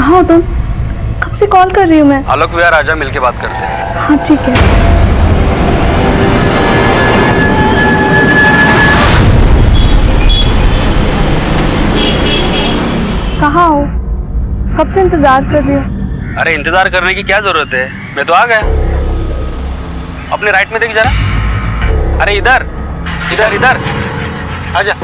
कहाँ हो तुम? कब से कॉल कर रही हूँ मैं। आलोक विहार आजा, मिलके बात करते हैं। हाँ ठीक है। कहाँ हो? कब से इंतजार कर रही हूँ। अरे इंतजार करने की क्या जरूरत है, मैं तो आ गया। अपने राइट में देख जरा। अरे इधर इधर इधर आजा।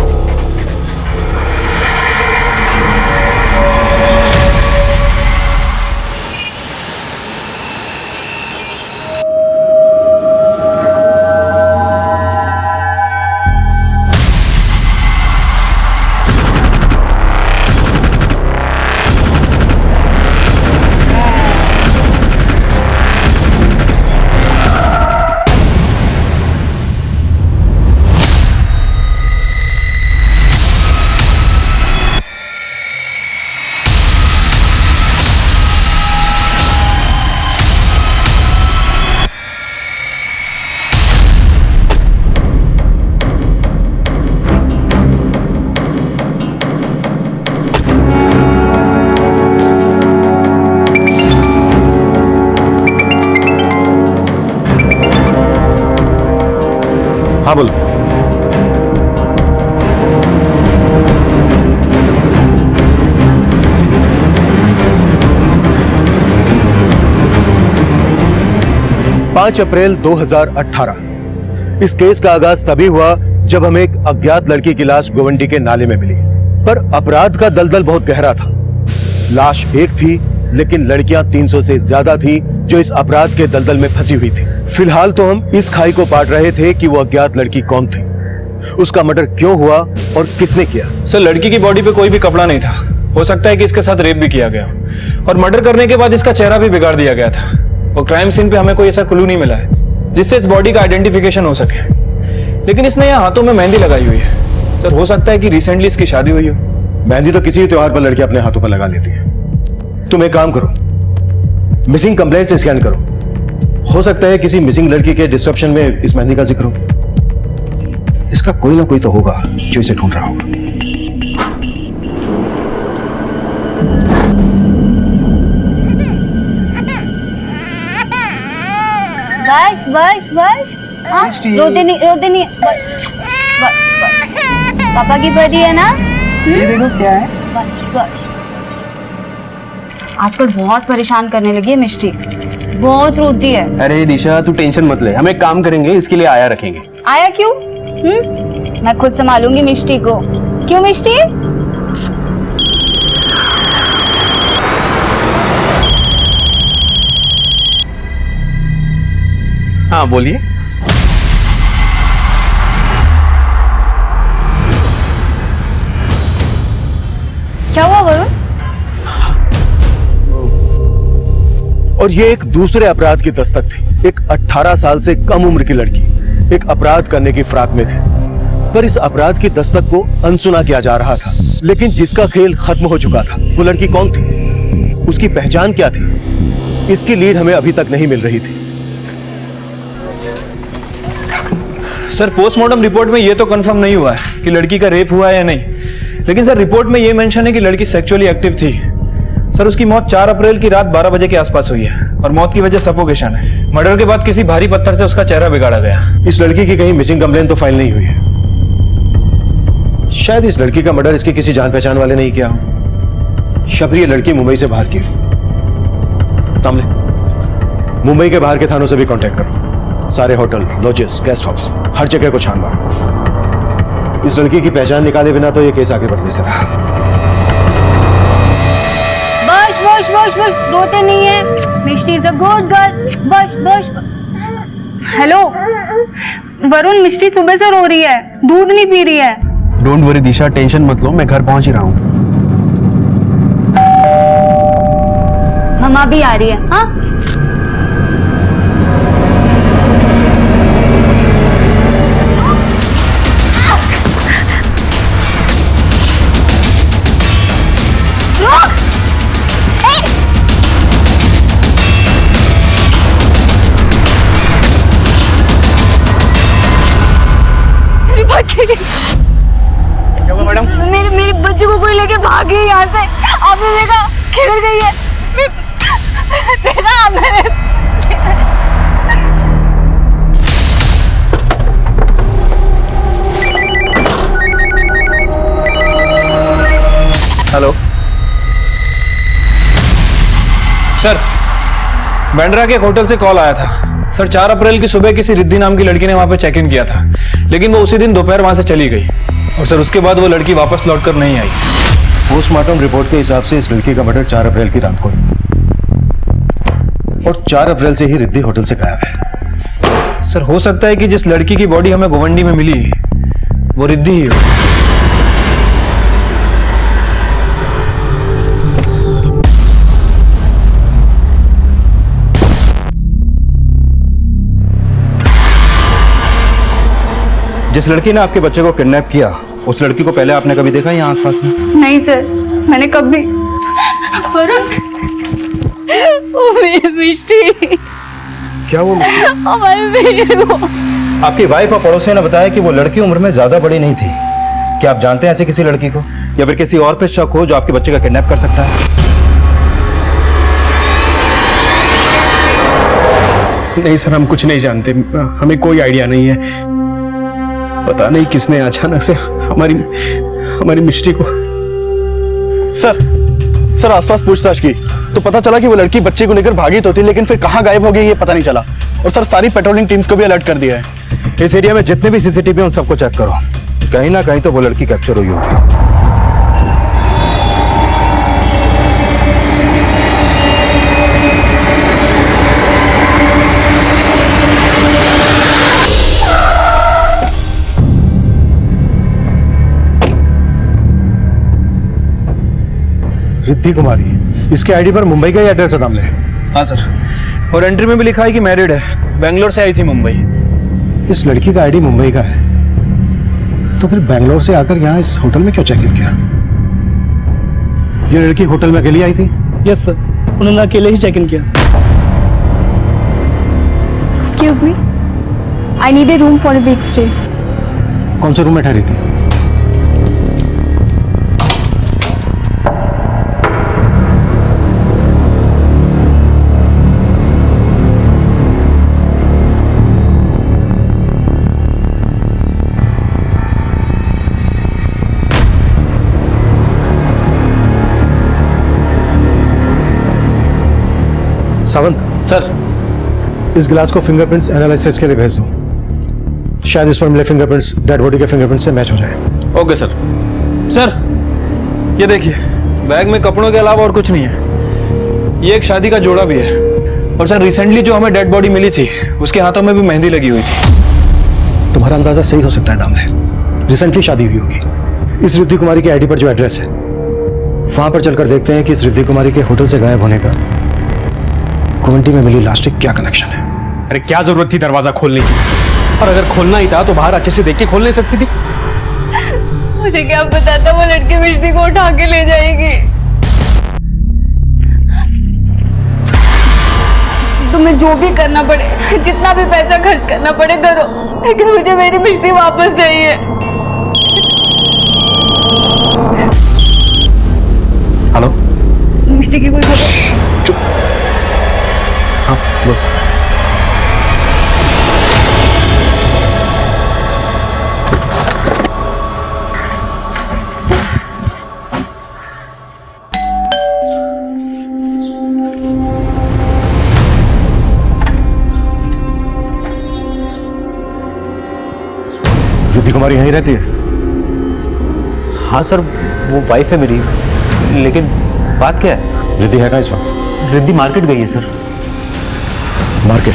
हाँ बोलो। पांच अप्रैल 2018 इस केस का आगाज तभी हुआ जब हमें एक अज्ञात लड़की की लाश गोवंडी के नाले में मिली। पर अपराध का दलदल बहुत गहरा था। लाश एक थी, लेकिन लड़कियां 300 से ज्यादा थी जो इस अपराध के दलदल में फंसी हुई थी। फिलहाल तो हम इस खाई को पाट रहे थे कि वो अज्ञात लड़की कौन थी, उसका मर्डर क्यों हुआ और किसने किया। सर, लड़की की बॉडी पे कोई भी कपड़ा नहीं था। हो सकता है कि इसके साथ रेप भी किया गया और मर्डर करने के बाद इसका चेहरा भी बिगाड़ दिया गया था। और क्राइम सीन पे हमें कोई ऐसा क्लू नहीं मिला है जिससे इस बॉडी का आइडेंटिफिकेशन हो सके। लेकिन इसने यहाँ हाथों में मेहंदी लगाई हुई है। सर, हो सकता है कि रिसेंटली इसकी शादी हुई हो। मेहंदी तो किसी त्योहार पर लड़की अपने हाथों पर लगा लेती है। तुम एक काम करो, मिसिंग कंप्लेंट से स्कैन करो। हो सकता है किसी मिसिंग लड़की के डिस्क्रिप्शन में इस मेहंदी का जिक्र हो। इसका कोई ना कोई तो होगा जो इसे ढूंढ रहा होगा। बस बस बस। हाँ, रोते नहीं पापा की परी है ना। ये देखो क्या है। बस बस। आजकल बहुत परेशान करने लगी है मिष्टी, बहुत रोती है। अरे दिशा, तू टेंशन मत ले, हम एक काम करेंगे, इसके लिए आया रखेंगे। आया क्यों? मैं खुद संभालूंगी मिष्टी को। क्यों मिष्टी? हाँ बोलिए। क्या हुआ वरुण? और ये एक दूसरे अपराध की दस्तक थी। एक 18 साल से कम उम्र की लड़की एक अपराध करने की फिराक में थी, पर इस अपराध की दस्तक को अनसुना किया जा रहा था। लेकिन जिसका खेल खत्म हो चुका था, वो लड़की कौन थी, उसकी पहचान क्या थी, इसकी लीड हमें अभी तक नहीं मिल रही थी। सर, पोस्टमार्टम रिपोर्ट में ये तो कंफर्म नहीं हुआ है कि लड़की का रेप हुआ है या नहीं। लेकिन सर, रिपोर्ट में ये मेंशन है कि लड़की सेक्सुअली एक्टिव थी। सर, उसकी मौत 4 अप्रैल की रात 12 बजे के आसपास हुई है और मौत की वजह सफोकेशन है। मर्डर के बाद किसी भारी पत्थर से उसका चेहरा बिगाड़ा गया। इस लड़की की कहीं मिसिंग कंप्लेंट तो फाइल नहीं हुई है। शायद इस लड़की का मर्डर इसके किसी जान पहचान वाले नहीं किया हो। शबरी ये लड़की मुंबई से बाहर की। तामले, मुंबई के बाहर के थानों से भी कांटेक्ट करो। सारे होटल, लॉजेस, गेस्ट हाउस, हर जगह को छान मारो। इस लड़की की पहचान निकाले बिना तो ये केस आगे बढ़ने से रहा। बस बस बस, रोते नहीं है। मिष्टी इज अ गुड गर्ल। बस बस। हेलो वरुण, मिष्टी सुबह से रो रही है, दूध नहीं पी रही है। डोंट वरी दिशा, टेंशन मत लो, मैं घर पहुंच ही रहा हूँ। मम्मा भी आ रही है। हाँ, क्या हुआ मैडम? मेरे बच्चे को कोई लेके भाग गई यहाँ से। आपने देखा? किधर गई है? देखा आपने? हेलो सर, बैंड्रा के एक होटल से कॉल आया था सर। 4 अप्रैल की सुबह किसी रिद्धि नाम की लड़की ने वहां पे चेक इन किया था, लेकिन वो उसी दिन दोपहर वहां से चली गई और सर उसके बाद वो लड़की वापस लौटकर नहीं आई। पोस्टमार्टम रिपोर्ट के हिसाब से इस लड़की का मर्डर 4 अप्रैल की रात को हुआ और 4 अप्रैल से ही रिद्धि होटल से गायब है। सर हो सकता है कि जिस लड़की की बॉडी हमें गोवंडी में मिली वो रिद्धि ही हो। जिस लड़की ने आपके बच्चे को किडनैप किया, उस लड़की को पहले आपने कभी देखा यहाँ आसपास में? नहीं सर, मैंने कभी। वरुण, वो मेरी मिष्टी, क्या वो? हमारी बेटी वो। आपकी वाइफ और पड़ोसियों ने बताया कि वो लड़की उम्र में ज्यादा बड़ी नहीं थी। क्या आप जानते हैं ऐसे किसी लड़की को, या फिर किसी और पे शक हो जो आपके बच्चे का किडनैप कर सकता है? नहीं सर, हम कुछ नहीं जानते, हमें कोई आइडिया नहीं है। पता नहीं किसने अचानक से हमारी मिष्टी को। सर आसपास पूछताछ की तो पता चला कि वो लड़की बच्चे को लेकर भागी तो थी, लेकिन फिर कहाँ गायब हो गई ये पता नहीं चला। और सर सारी पेट्रोलिंग टीम्स को भी अलर्ट कर दिया है। इस एरिया में जितने भी सीसीटीवी हैं उन सबको चेक करो, कहीं ना कहीं तो वो लड़की कैप्चर हुई होगी। रिद्धि कुमारी, इसके आईडी पर मुंबई का ही एड्रेस है दामले। हाँ सर, और एंट्री में भी लिखा है कि मैरिड है, बेंगलोर से आई थी मुंबई। इस लड़की का आईडी मुंबई का है, तो फिर बेंगलोर से आकर यहाँ इस होटल में क्यों चेक इन किया? ये लड़की होटल में अकेली आई थी? यस सर, उन्होंने अकेले ही चेक इन किया था। Excuse me, I need a room for a week stay. कौन से रूम में ठहरी थी? सावंत सर, इस गिलास को फिंगरप्रिंट्स एनालिसिस के लिए भेज दो। शायद इस पर मिले फिंगरप्रिंट्स डेड बॉडी के फिंगरप्रिंट्स से मैच हो जाए। Okay sir. सर ये देखिए, बैग में कपड़ों के अलावा और कुछ नहीं है। ये एक शादी का जोड़ा भी है, और सर रिसेंटली जो हमें डेड बॉडी मिली थी उसके हाथों में भी मेहंदी लगी हुई थी। तुम्हारा अंदाजा सही हो सकता है दामले, रिसेंटली शादी हुई होगी। इस रिद्धि कुमारी की आईडी पर जो एड्रेस है वहां पर चलकर देखते हैं कि इस रिद्धि कुमारी के होटल से गायब होने का गोवंडी में मिली लाश से क्या कनेक्शन है। अरे क्या जरूरत थी दरवाजा खोलने की? और अगर खोलना ही था तो बाहर अच्छे से देख के खोल नहीं सकती थी? मुझे क्या पता था वो लड़की मिष्टी को उठा के ले जाएगी। तुम्हें जो भी करना पड़े, जितना भी पैसा खर्च करना पड़े करो, लेकिन मुझे मेरी मिष्टी वापस चाहिए। हेलो, मिष्टी की कोई खबर? चुप। हाँ बोल। रिद्धि कुमारी यहीं रहती है? हाँ सर, वो वाइफ है मेरी, लेकिन बात क्या है? रिद्धि है कहाँ इस वक्त? रिद्धि मार्केट गई है सर। मार्केट?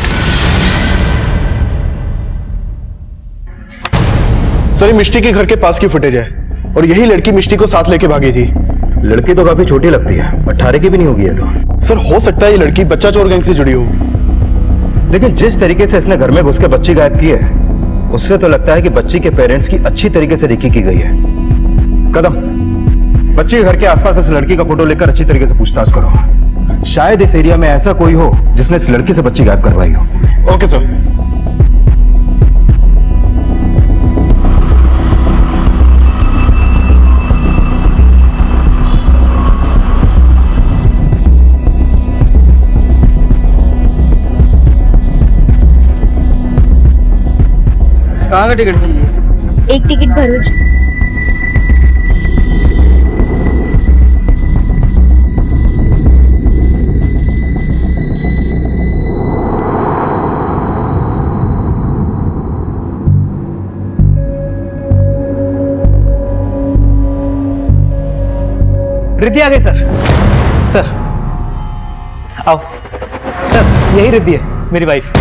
सर ये मिष्टी के घर के पास की फुटेज है और यही लड़की मिष्टी को साथ लेके भागी थी। लड़की तो काफी छोटी लगती है, 18 की भी नहीं होगी ये तो। सर हो सकता है ये लड़की बच्चा चोर गैंग से जुड़ी हो। लेकिन जिस तरीके से इसने घर में घुस के बच्ची गायब की है, उससे तो लगता है कि बच्ची के पेरेंट्स की अच्छी तरीके से रेकी की गई है। कदम, बच्ची के घर के आसपास इस लड़की का फोटो लेकर अच्छी तरीके से पूछताछ करो। शायद इस एरिया में ऐसा कोई हो जिसने इस लड़की से बच्ची गायब करवाई हो। Okay sir. कहाँ का टिकट चाहिए? एक टिकट भरूच। रिद्धि आ गई सर। सर आओ। सर यही रिद्धि है, मेरी वाइफ।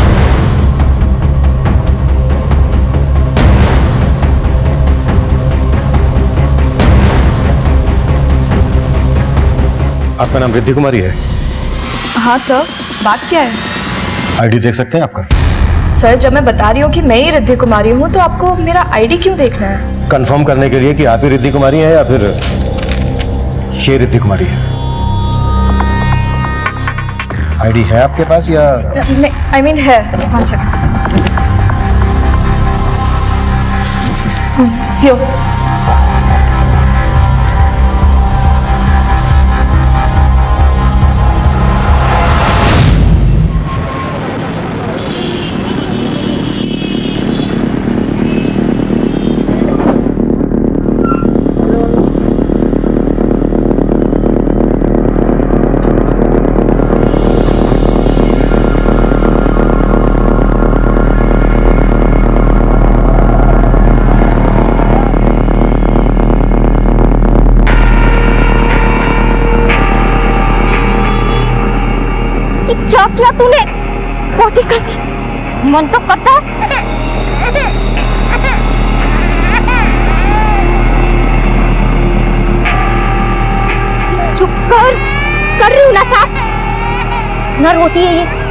आपका नाम रिद्धि कुमारी है? हाँ सर, बात क्या है? आईडी देख सकते हैं आपका? सर जब मैं बता रही हूँ कि मैं ही रिद्धि कुमारी हूँ तो आपको मेरा आईडी क्यों देखना है? कंफर्म करने के लिए कि आप ही रिद्धि कुमारी हैं या फिर ये रिद्धि कुमारी है। आईडी है आपके पास या? नहीं, आई मीन है। 1 सेकंड। यो। क्या किया तूने? पोटी कर दी। मन तो करता चुप कर रही हूँ ना सास। इतना रोती है ये।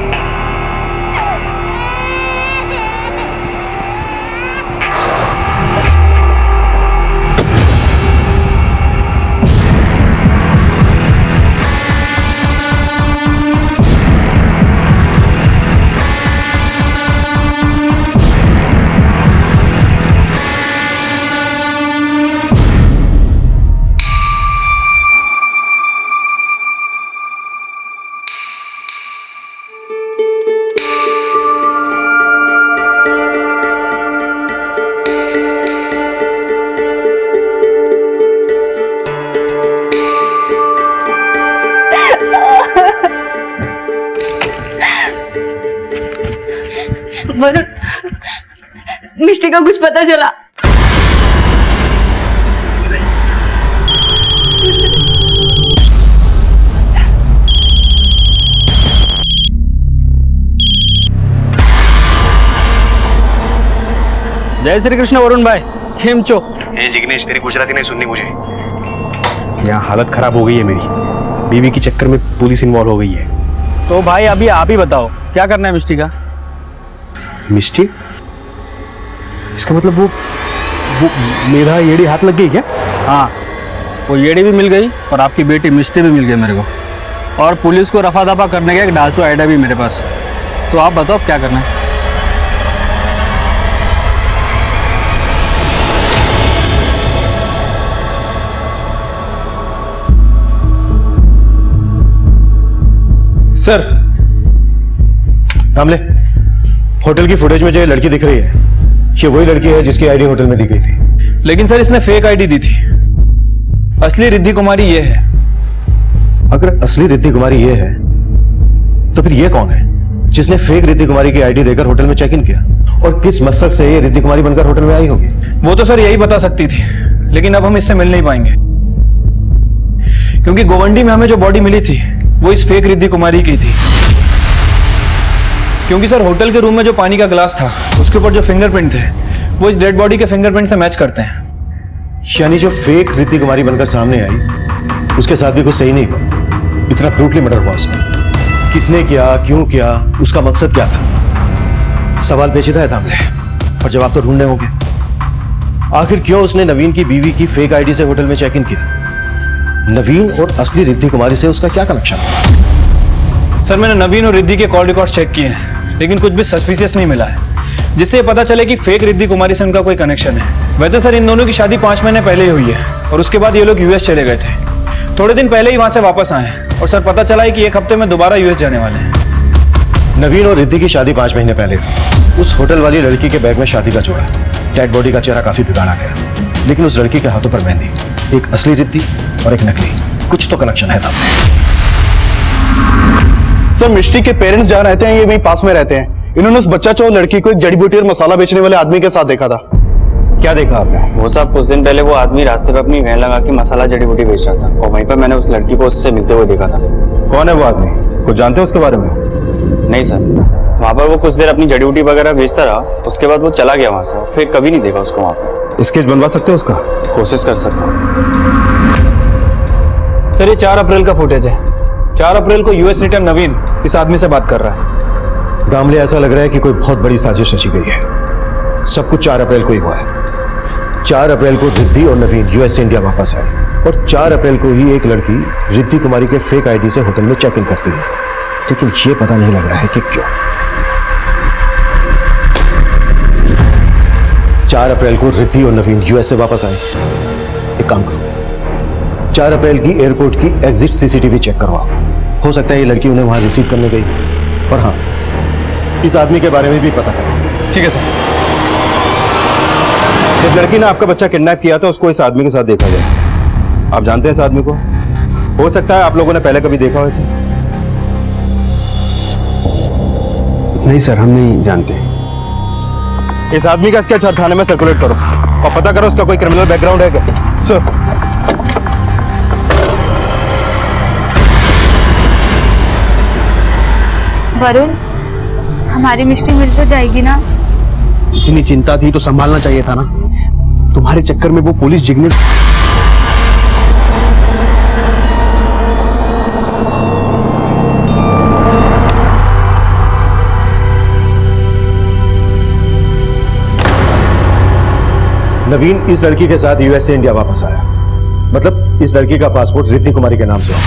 वरुण, मिष्टी का कुछ पता चला? जय श्री कृष्ण वरुण भाई, केम छो? ए जिग्नेश, तेरी गुजराती नहीं सुननी मुझे। यहाँ हालत खराब हो गई है मेरी। बीवी के चक्कर में पुलिस इन्वॉल्व हो गई है। तो भाई अभी आप ही बताओ क्या करना है मिष्टी का? मिष्टी? इसका मतलब वो मेधा येड़ी हाथ लग गई क्या? हाँ, वो येड़ी भी मिल गई और आपकी बेटी मिष्टी भी मिल गई मेरे को। और पुलिस को रफा दफा करने का एक डासू आइडिया भी मेरे पास। तो आप बताओ क्या करना है? सर दामले, होटल की फुटेज में जो ये लड़की दिख रही है, ये वही लड़की है जिसकी आईडी होटल में दी गई थी। लेकिन सर इसने फेक आईडी दी थी। असली रिद्धि कुमारी ये है। अगर असली रिद्धि कुमारी ये है तो फिर ये कौन है जिसने फेक रिद्धि कुमारी की आईडी देकर होटल में चेक इन किया? और किस मकसद से ये रिद्धि कुमारी बनकर होटल में आई होगी? वो तो सर यही बता सकती थी, लेकिन अब हम इससे मिल नहीं पाएंगे क्योंकि गोवंडी में हमें जो बॉडी मिली थी वो इस फेक रिद्धि कुमारी की थी। क्योंकि सर होटल के रूम में जो पानी का गिलास था उसके ऊपर जो फिंगरप्रिंट थे वो इस डेड बॉडी के फिंगरप्रिंट से मैच करते हैं। यानी जो फेक रिद्धि कुमारी बनकर सामने आई उसके साथ भी कुछ सही नहीं हुआ। इतना ब्रूटली मर्डर हुआ उसका। किसने किया, क्यों किया, उसका मकसद क्या था? सवाल पेचीदा है दामले, और जवाब तो ढूंढने होंगे। आखिर क्यों उसने नवीन की बीवी की फेक आईडी से होटल में चेक इन किया? नवीन और असली रिद्धि कुमारी से उसका क्या कनेक्शन है? सर मैंने नवीन और रिद्धि के कॉल रिकॉर्ड चेक किए हैं, लेकिन कुछ भी सस्पिशियस नहीं मिला है जिससे ये पता चले कि फेक रिद्धि कुमारी से उनका कोई कनेक्शन है। वैसे सर इन दोनों की शादी 5 महीने पहले ही हुई है और उसके बाद ये लोग यूएस चले गए थे। थोड़े दिन पहले ही वहां से वापस आए हैं और सर पता चला है कि 1 हफ्ते में दोबारा यूएस जाने वाले हैं। नवीन और रिद्धि की शादी 5 महीने पहले हुई। उस होटल वाली लड़की के बैग में शादी का जोड़ा, डेड बॉडी का चेहरा काफी बिगाड़ा गया, लेकिन उस लड़की के हाथों पर मेहंदी, एक असली रिद्धि और एक नकली, कुछ तो कनेक्शन है तब। सर मिष्टी के पेरेंट्स जहाँ रहते हैं ये वहीं पास में रहते हैं। इन्होंने उस बच्चा चोर लड़की को एक जड़ी बूटी और मसाला बेचने वाले आदमी के साथ देखा था। क्या देखा आपने? वो साहब कुछ दिन पहले वो आदमी रास्ते पे अपनी वैन लगा के मसाला जड़ी बूटी बेच रहा था और वहीं पर मैंने उस लड़की को उससे मिलते हुए देखा था। कौन है वो आदमी? कुछ जानते हैं उसके बारे में? नहीं सर, वहाँ पर वो कुछ देर अपनी जड़ी बूटी वगैरह बेचता रहा, उसके बाद वो चला गया वहाँ से, फिर कभी नहीं देखा उसको वहाँ पर। स्केच बनवा सकते हो उसका? कोशिश कर सकता हूँ। सर ये 4 अप्रैल का फुटेज है। 4 अप्रैल को यूएस रिटर्न नवीन इस आदमी से बात कर रहा है। दामले ऐसा लग रहा है कि कोई बहुत बड़ी साजिश रची गई है। सब कुछ 4 अप्रैल को ही हुआ है। 4 अप्रैल को रिद्धि और नवीन यूएस से इंडिया वापस आए और 4 अप्रैल को ही एक लड़की रिद्धि कुमारी के फेक आईडी से होटल में चेक इन करती है, लेकिन ये पता नहीं लग रहा है कि क्यों। 4 अप्रैल को रिद्धि और नवीन यूएस से वापस आए। एक काम करो, 4 अप्रैल की एयरपोर्ट की एग्जिट सीसीटीवी चेक करवाओ। हो सकता है ये लड़की उन्हें वहां रिसीव करने गई। और हाँ, इस आदमी के बारे में भी पता करो। ठीक है सर। जिस लड़की ने आपका बच्चा किडनैप किया था उसको इस आदमी के साथ देखा गया। आप जानते हैं इस आदमी को? हो सकता है आप लोगों ने पहले कभी देखा हो इसे। नहीं सर, हम नहीं जानते। इस आदमी का स्केच हर थाने में सर्कुलेट करो और पता करो उसका कोई क्रिमिनल बैकग्राउंड है क्या। सर वरुण, हमारी मिष्टी मिल तो जाएगी ना? इतनी चिंता थी तो संभालना चाहिए था ना। तुम्हारे चक्कर में वो पुलिस जिग्नेश। नवीन इस लड़की के साथ यूएस से इंडिया वापस आया, मतलब इस लड़की का पासपोर्ट रिद्धि कुमारी के नाम से है।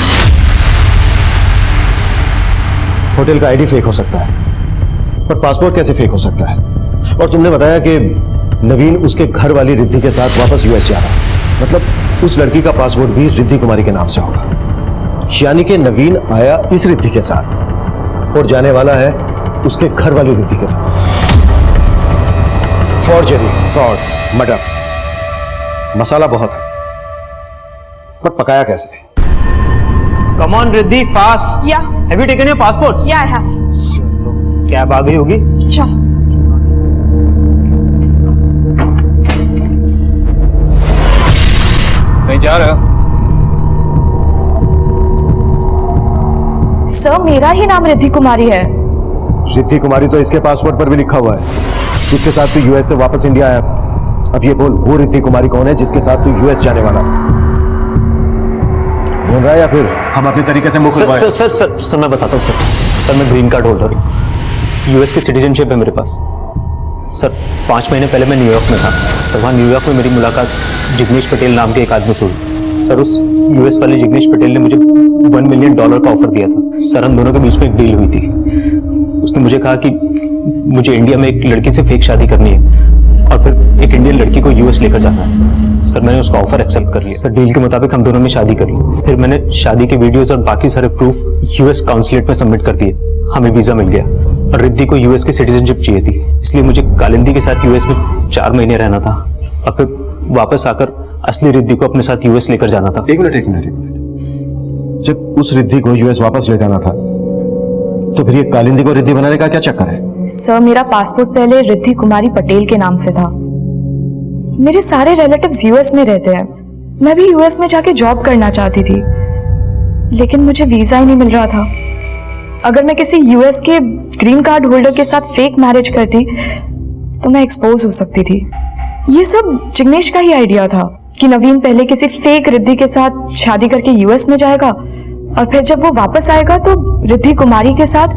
होटल का आईडी फेक हो सकता है, पर पासपोर्ट कैसे फेक हो सकता है? और तुमने बताया कि नवीन उसके घर वाली रिद्धि के साथ वापस यूएस जा रहा है, मतलब उस लड़की का पासपोर्ट भी रिद्धि कुमारी के नाम से होगा। यानी कि नवीन आया इस रिद्धि के साथ और जाने वाला है उसके घर वाली रिद्धि के साथ। फॉर्जरी, फ्रॉड, मर्डर, मसाला बहुत है, पर पकाया कैसे? Come on Riddhi, fast. या have you taken your passport? Yeah I have. Cab आ गई होगी। चलो। कहीं जा रहे हो? सर मेरा ही नाम रिद्धि कुमारी है। रिद्धि कुमारी तो इसके पासपोर्ट पर भी लिखा हुआ है, जिसके साथ तू यूएस से वापस इंडिया आया था। अब ये बोल, वो रिद्धि कुमारी कौन है जिसके साथ तू यूएस जाने वाला था? बोल रहा है या फिर हम अपने तरीके से मुंह खुलवाएं? सर मैं बताता हूँ सर मैं ग्रीन कार्ड होल्डर हूँ, यूएस की सिटीजनशिप है मेरे पास। सर 5 महीने पहले मैं न्यूयॉर्क में था। सर वहाँ न्यूयॉर्क में मेरी मुलाकात जिग्नेश पटेल नाम के एक आदमी से हुई। सर उस यूएस वाले जिग्नेश पटेल ने मुझे $1 मिलियन का ऑफर दिया था। सर हम दोनों के बीच में एक डील हुई थी। उसने मुझे कहा कि मुझे इंडिया में एक लड़की से फेक शादी करनी है और फिर एक इंडियन लड़की को यूएस लेकर जाना है। सर मैंने उसका ऑफर एक्सेप्ट कर लिया। सर डील के मुताबिक हम दोनों ने शादी कर ली। फिर मैंने शादी के वीडियोस और बाकी सारे प्रूफ यूएस काउंसुलेट में सबमिट कर दिए। हमें वीजा मिल गया और रिद्धि को यूएस की सिटीजनशिप चाहिए थी, इसलिए मुझे कालिंदी के साथ यूएस में 4 महीने रहना था और फिर वापस आकर असली रिद्धि को अपने साथ यूएस लेकर जाना था। एक मिनट। जब उस रिद्धि को यूएस वापस ले जाना था तो फिर ये कालिंदी को रिद्धि बनाने का क्या चक्कर है? सर मेरा पासपोर्ट पहले रिद्धि कुमारी पटेल के नाम से था। मेरे सारे रिलेटिव्स यूएस में रहते हैं। मैं भी यूएस में जाके जॉब करना चाहती थी, लेकिन मुझे वीजा ही नहीं मिल रहा था। अगर मैं किसी यूएस के ग्रीन कार्ड होल्डर के साथ फेक मैरिज करती तो मैं एक्सपोज हो सकती थी। ये सब जिग्नेश का ही आइडिया था कि नवीन पहले किसी फेक रिद्धि के साथ शादी करके यूएस में जाएगा और फिर जब वो वापस आएगा तो रिद्धि कुमारी के साथ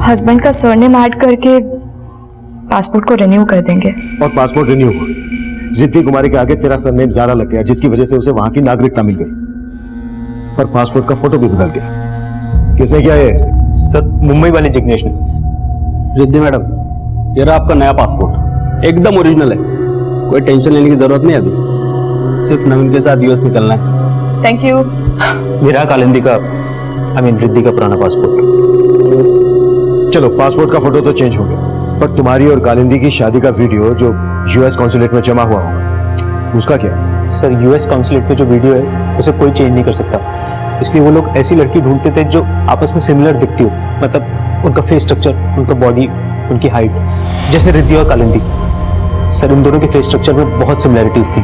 हस्बैंड का सरनेम ऐड करके पासपोर्ट को रिन्यू कर देंगे। और पासपोर्ट रिन्यू हुआ, रिद्धि कुमारी के आगे तेरा सरनेम ज़्यादा लग गया, जिसकी वजह से उसे वहां की नागरिकता मिल गई, पर पासपोर्ट का फोटो भी बदल गया। किसने किया ये? सर मुंबई वाले जिग्नेश ने। रिद्धि मैडम, ये रहा आपका नया पासपोर्ट, एकदम ओरिजिनल है, कोई टेंशन लेने की जरूरत नहीं। अभी सिर्फ नवीन के साथ यूएस निकलना है। Thank you. मेरा कालिंदी का रिद्धि का पुराना पासपोर्ट। चलो, पासपोर्ट का फोटो तो चेंज हो गया, पर तुम्हारी और कालिंदी की शादी का वीडियो जो यूएस कॉन्सुलेट में जमा हुआ होगा, उसका क्या? सर यूएस काउंसलेट पे जो वीडियो है उसे कोई चेंज नहीं कर सकता, इसलिए वो लोग ऐसी लड़की ढूंढते थे जो आपस में सिमिलर दिखती हो, मतलब उनका फेस स्ट्रक्चर, उनका बॉडी, उनकी हाइट, जैसे रिद्धि और कालिंदी। सर इन दोनों के फेस स्ट्रक्चर में बहुत सिमिलैरिटीज थी।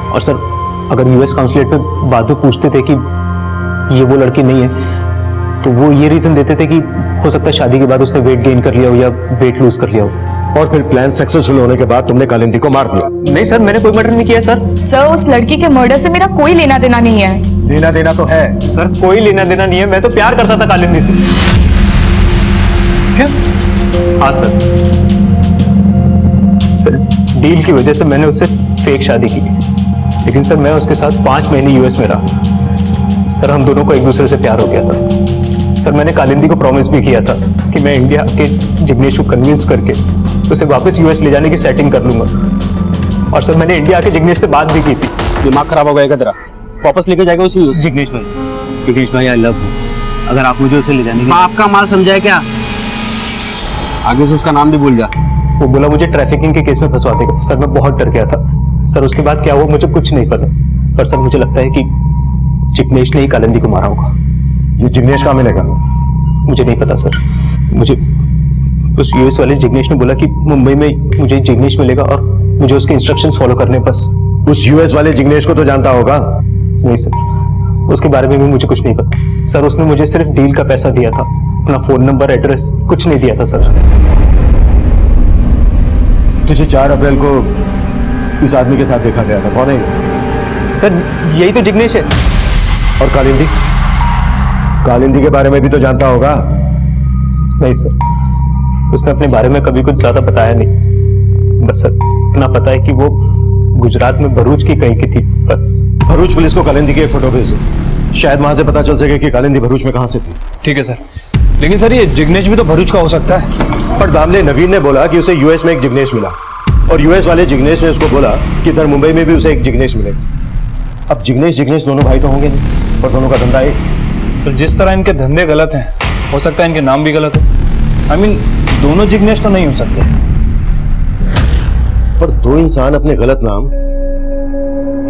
और सर अगर यूएस काउंसलेट में बाद में पूछते थे कि ये वो लड़की नहीं है, तो वो ये रीजन देते थे कि हो सकता है शादी के बाद उसने वेट गेन कर लिया हो या वेट लूज कर लिया हो। और फिर प्लान सक्सेसफुल होने के बाद तुमने कालिंदी को मार दिया? नहीं सर, मैंने कोई मर्डर नहीं किया सर। सर उस लड़की के मर्डर से मेरा कोई लेना देना नहीं है। लेना देना तो है सर, कोई लेना देना नहीं है, मैं तो प्यार करता था कालिंदी से। क्या? हाँ सर। सर डील की वजह से मैंने उससे फेक शादी की, लेकिन सर मैं उसके साथ 5 महीने यूएस में रहा। सर हम दोनों को एक दूसरे से प्यार हो गया था। सर मैंने कालिंदी को प्रॉमिस भी किया था कि मैं इंडिया के जिग्नेश को कन्विंस करके उसे वापस यूएस ले जाने की सेटिंग कर लूंगा। और सर मैंने इंडिया के जिग्नेश से बात भी की थी। दिमाग खराब हो गया तेरा, वापस लेके जाएगा उसे यूएस? जिग्नेश भाई आई लव यू, अगर आप मुझे उसे ले जाने की... आपका माल समझा है क्या? आगे से उसका नाम भी भूल जा। वो बोला मुझे ट्रैफिकिंग के केस में फंसवा देगा। सर मैं बहुत डर गया था। सर उसके बाद क्या हुआ मुझे कुछ नहीं पता, पर सर मुझे लगता है कि जिग्नेश ने ही कालिंदी को मारा होगा। ये जिग्नेश कहाँ मिलेगा? मुझे नहीं पता सर। मुझे उस यूएस वाले जिग्नेश ने बोला कि मुंबई में मुझे जिग्नेश मिलेगा और मुझे उसके इंस्ट्रक्शंस फॉलो करने बस। उस यूएस वाले जिग्नेश को तो जानता होगा? नहीं सर, उसके बारे में भी मुझे कुछ नहीं पता। सर उसने मुझे सिर्फ डील का पैसा दिया था, अपना फोन नंबर, एड्रेस कुछ नहीं दिया था सर। तुझे 4 अप्रैल को इस आदमी के साथ देखा गया था, कौन है ये? सर यही तो जिग्नेश है। और कालिंदी? कालिंदी के बारे में भी तो जानता होगा? नहीं सर, उसने अपने बारे में कभी कुछ ज्यादा बताया नहीं। बस सर इतना पता है कि वो गुजरात में भरूच की कहीं की थी, बस। भरूच पुलिस को कालिंदी की एक फोटो भेज दो, शायद वहां से पता चल सके कि कालिंदी भरूच में कहां से थी। ठीक है सर, लेकिन सर ये जिग्नेश भी तो भरूच का हो सकता है। पर दामले नवीन ने बोला कि उसे यूएस में एक जिग्नेश मिला, और यूएस वाले जिग्नेश ने उसको बोला कि इधर मुंबई में भी उसे एक जिग्नेश मिलेगा। अब जिग्नेश दोनों भाई तो होंगे नहीं, और दोनों का धंधा एक। तो जिस तरह इनके धंधे गलत हैं, हो सकता है इनके नाम भी गलत हो। आई मीन दोनों जिग्नेश तो नहीं हो सकते। पर 2 इंसान अपने गलत नाम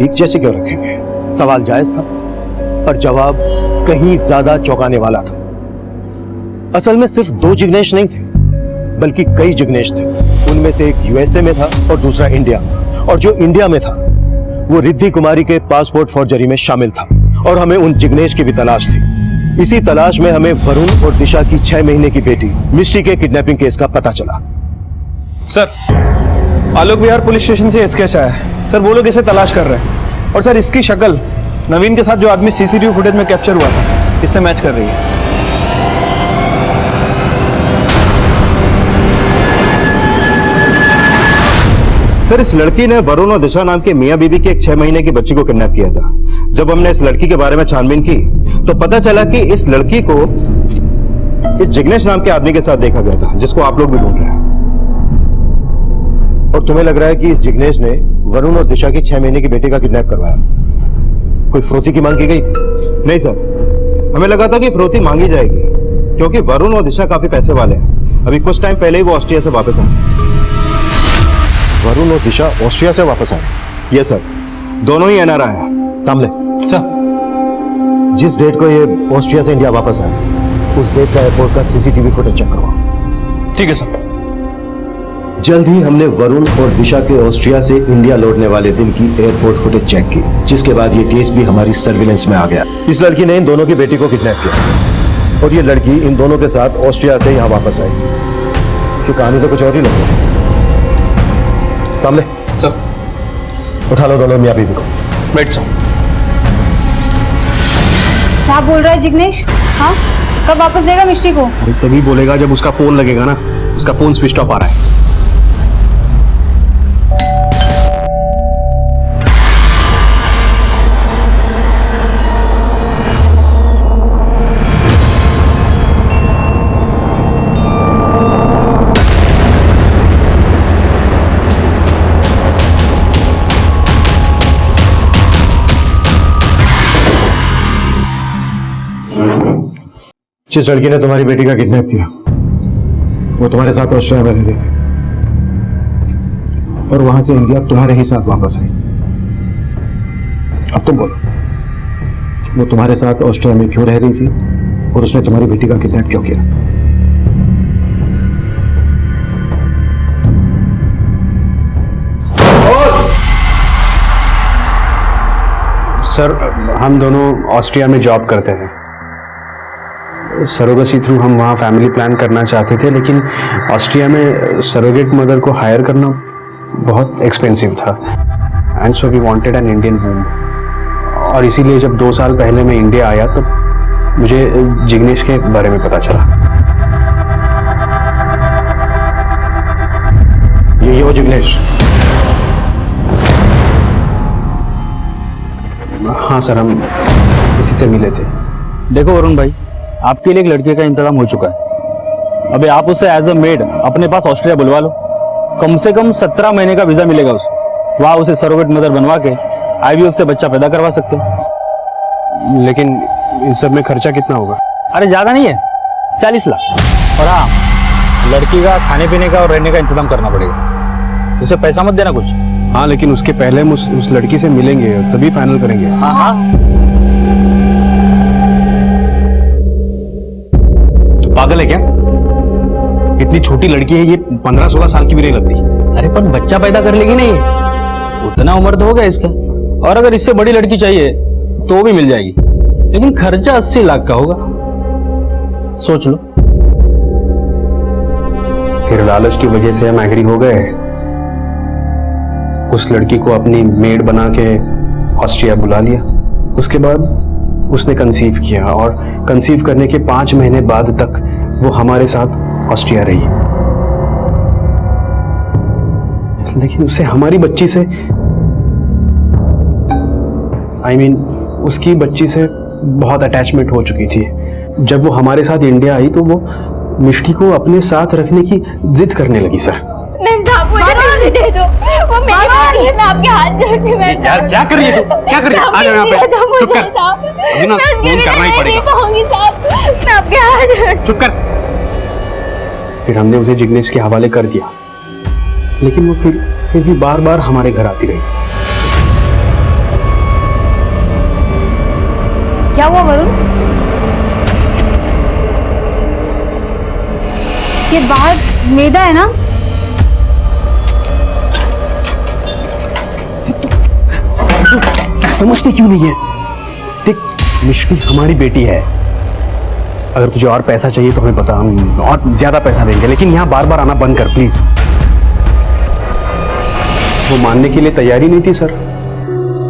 एक जैसे क्यों रखेंगे? सवाल जायज था, पर जवाब कहीं ज्यादा चौंकाने वाला था। असल में सिर्फ 2 जिग्नेश नहीं थे, बल्कि कई जिग्नेश थे। उनमें से एक यूएसए में था और दूसरा इंडिया, और जो इंडिया में था वो रिद्धि कुमारी के पासपोर्ट फॉर्जरी में शामिल था। और हमें उन जिग्नेश की भी तलाश थी। इसी तलाश में हमें वरुण और दिशा की 6 महीने की बेटी मिष्टी के किडनैपिंग केस का पता चला। सर आलोक विहार पुलिस स्टेशन से स्केच आया है सर, वो लोग इसे तलाश कर रहे हैं। और सर इसकी शक्ल नवीन के साथ जो आदमी सीसीटीवी फुटेज में कैप्चर हुआ था इससे मैच कर रही है। सर इस लड़की ने वरुण और दिशा नाम के मियां बीबी की एक 6 महीने की बच्ची को किडनैप किया था। जब हमने इस लड़की के बारे में छानबीन की तो पता चला कि इस लड़की को इस जिग्नेश नाम के आदमी के साथ देखा गया था, जिसको आप लोग भी ढूंढ रहे हैं। और तुम्हें लग रहा है कि इस जिग्नेश ने वरुण और दिशा की 6 महीने की बेटी का किडनैप करवाया? कोई फ्रोती की मांग की गई? नहीं सर, हमें लगा था कि फ्रोती मांगी जाएगी, क्योंकि वरुण और दिशा काफी पैसे वाले हैं। अभी कुछ टाइम पहले ही वो ऑस्ट्रिया से वापस आए। वरुण और दिशा ऑस्ट्रिया से वापस आए? यस सर, दोनों ही एनआरआई हैं। तामले, जिस डेट को ये ऑस्ट्रिया से इंडिया वापस आए उस डेट का एयरपोर्ट का सीसीटीवी फुटेज चेक करवाओ। ठीक है सर। जल्द ही हमने वरुण और दिशा के ऑस्ट्रिया से इंडिया लौटने वाले दिन की एयरपोर्ट फुटेज चेक की, जिसके बाद ये केस भी हमारी सर्विलेंस में आ गया। इस लड़की ने इन दोनों की बेटी को किडनैप किया और ये लड़की इन दोनों के साथ ऑस्ट्रिया से यहाँ वापस आई। कि कहानी तो कुछ और ही लग रही है। तामले सर उठा लो दोनों मियां बीबी को। बैठ सर। क्या बोल रहा है जिग्नेश? हाँ, कब वापस देगा मिष्टी को? अरे तभी बोलेगा जब उसका फोन लगेगा ना। उसका फोन स्विच ऑफ आ रहा है। जिस लड़की ने तुम्हारी बेटी का किडनैप किया वो तुम्हारे साथ ऑस्ट्रेलिया में रह रही थी और वहां से इंडिया तुम्हारे ही साथ वापस आई। अब तुम बोलो, वो तुम्हारे साथ ऑस्ट्रेलिया में क्यों रह रही थी और उसने तुम्हारी बेटी का किडनैप क्यों किया? सर, हम दोनों ऑस्ट्रिया में जॉब करते हैं। सरोगेसी थ्रू हम वहाँ फैमिली प्लान करना चाहते थे, लेकिन ऑस्ट्रिया में सरोगेट मदर को हायर करना बहुत एक्सपेंसिव था, and so we wanted an Indian womb. और इसीलिए जब 2 साल पहले मैं इंडिया आया तो मुझे जिग्नेश के बारे में पता चला। ये वो जिग्नेश? हाँ सर, हम इसी से मिले थे। देखो वरुण भाई, आपके लिए एक लड़के का इंतजाम हो चुका है। अभी आप उसे एज अ मेड अपने पास ऑस्ट्रेलिया बुलवा लो। कम से कम 17 महीने का वीजा मिलेगा उसे। वहाँ उसे सरोगेट मदर बनवा के IVF से बच्चा पैदा करवा सकते हैं। लेकिन इन सब में खर्चा कितना होगा? अरे ज्यादा नहीं है, 40 लाख। और हाँ, लड़की का खाने पीने का और रहने का इंतजाम करना पड़ेगा। उसे पैसा मत देना कुछ। हाँ, लेकिन उसके पहले हम उस लड़की से मिलेंगे, तभी फाइनल करेंगे। हाँ हाँ, तो पागल है क्या? इतनी छोटी लड़की है ये, 15-16 साल की भी नहीं लगती। अरे पर बच्चा पैदा कर लेगी नहीं, उतना उम्र तो हो गया इसका। और अगर इससे बड़ी लड़की चाहिए तो वो भी मिल जाएगी, लेकिन खर्चा 80 लाख का होगा। सोच लो। फिर लालच की वजह से हम एग्री हो गए। उस लड़की को अपनी मेड बना के ऑस्ट्रिया बुला लिया। उसके बाद उसने कंसीव किया, और कंसीव करने के 5 महीने बाद तक वो हमारे साथ ऑस्ट्रिया रही। लेकिन उसे हमारी बच्ची से, उसकी बच्ची से बहुत अटैचमेंट हो चुकी थी। जब वो हमारे साथ इंडिया आई तो वो मिष्टी को अपने साथ रखने की जिद करने लगी। सर, मुझे दे दो, वो मेरी बेटी है, मैं आपके हाथ जोड़ती हूँ। यार क्या कर रही है तू? क्या कर रही है? आ जाओ यहाँ पे। चुप कर। अभी ना फोन करना ही पड़ेगा। मैं आपके हाथ जोड़ती। चुप कर। फिर हमने उसे जिग्नेश के हवाले कर दिया, लेकिन वो फिर भी बार बार हमारे घर आती रही। क्या हुआ वरुण? ये बाहर मैदा है ना? समझती क्यों नहीं है? देख, मिष्टी हमारी बेटी है। अगर तुझे और पैसा चाहिए तो हमें बता, हम और ज्यादा पैसा देंगे, लेकिन यहाँ बार बार आना बंद कर प्लीज। वो मानने के लिए तैयारी नहीं थी सर।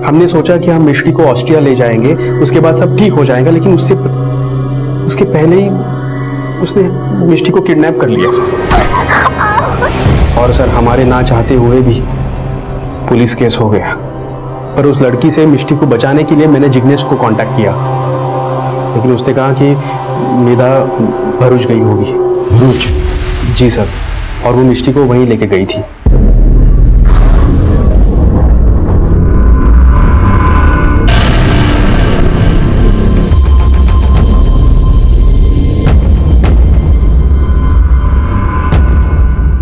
हमने सोचा कि हम मिष्टी को ऑस्ट्रिया ले जाएंगे, उसके बाद सब ठीक हो जाएगा, लेकिन उसके पहले ही उसने मिष्टी को किडनैप कर लिया सर। और सर, हमारे ना चाहते हुए भी पुलिस केस हो गया। पर उस लड़की से मिष्टी को बचाने के लिए मैंने जिग्नेश को कांटेक्ट किया, लेकिन उसने कहा कि निदा भरूच गई होगी। भरूच? जी सर, और वो मिष्टी को वहीं लेके गई थी।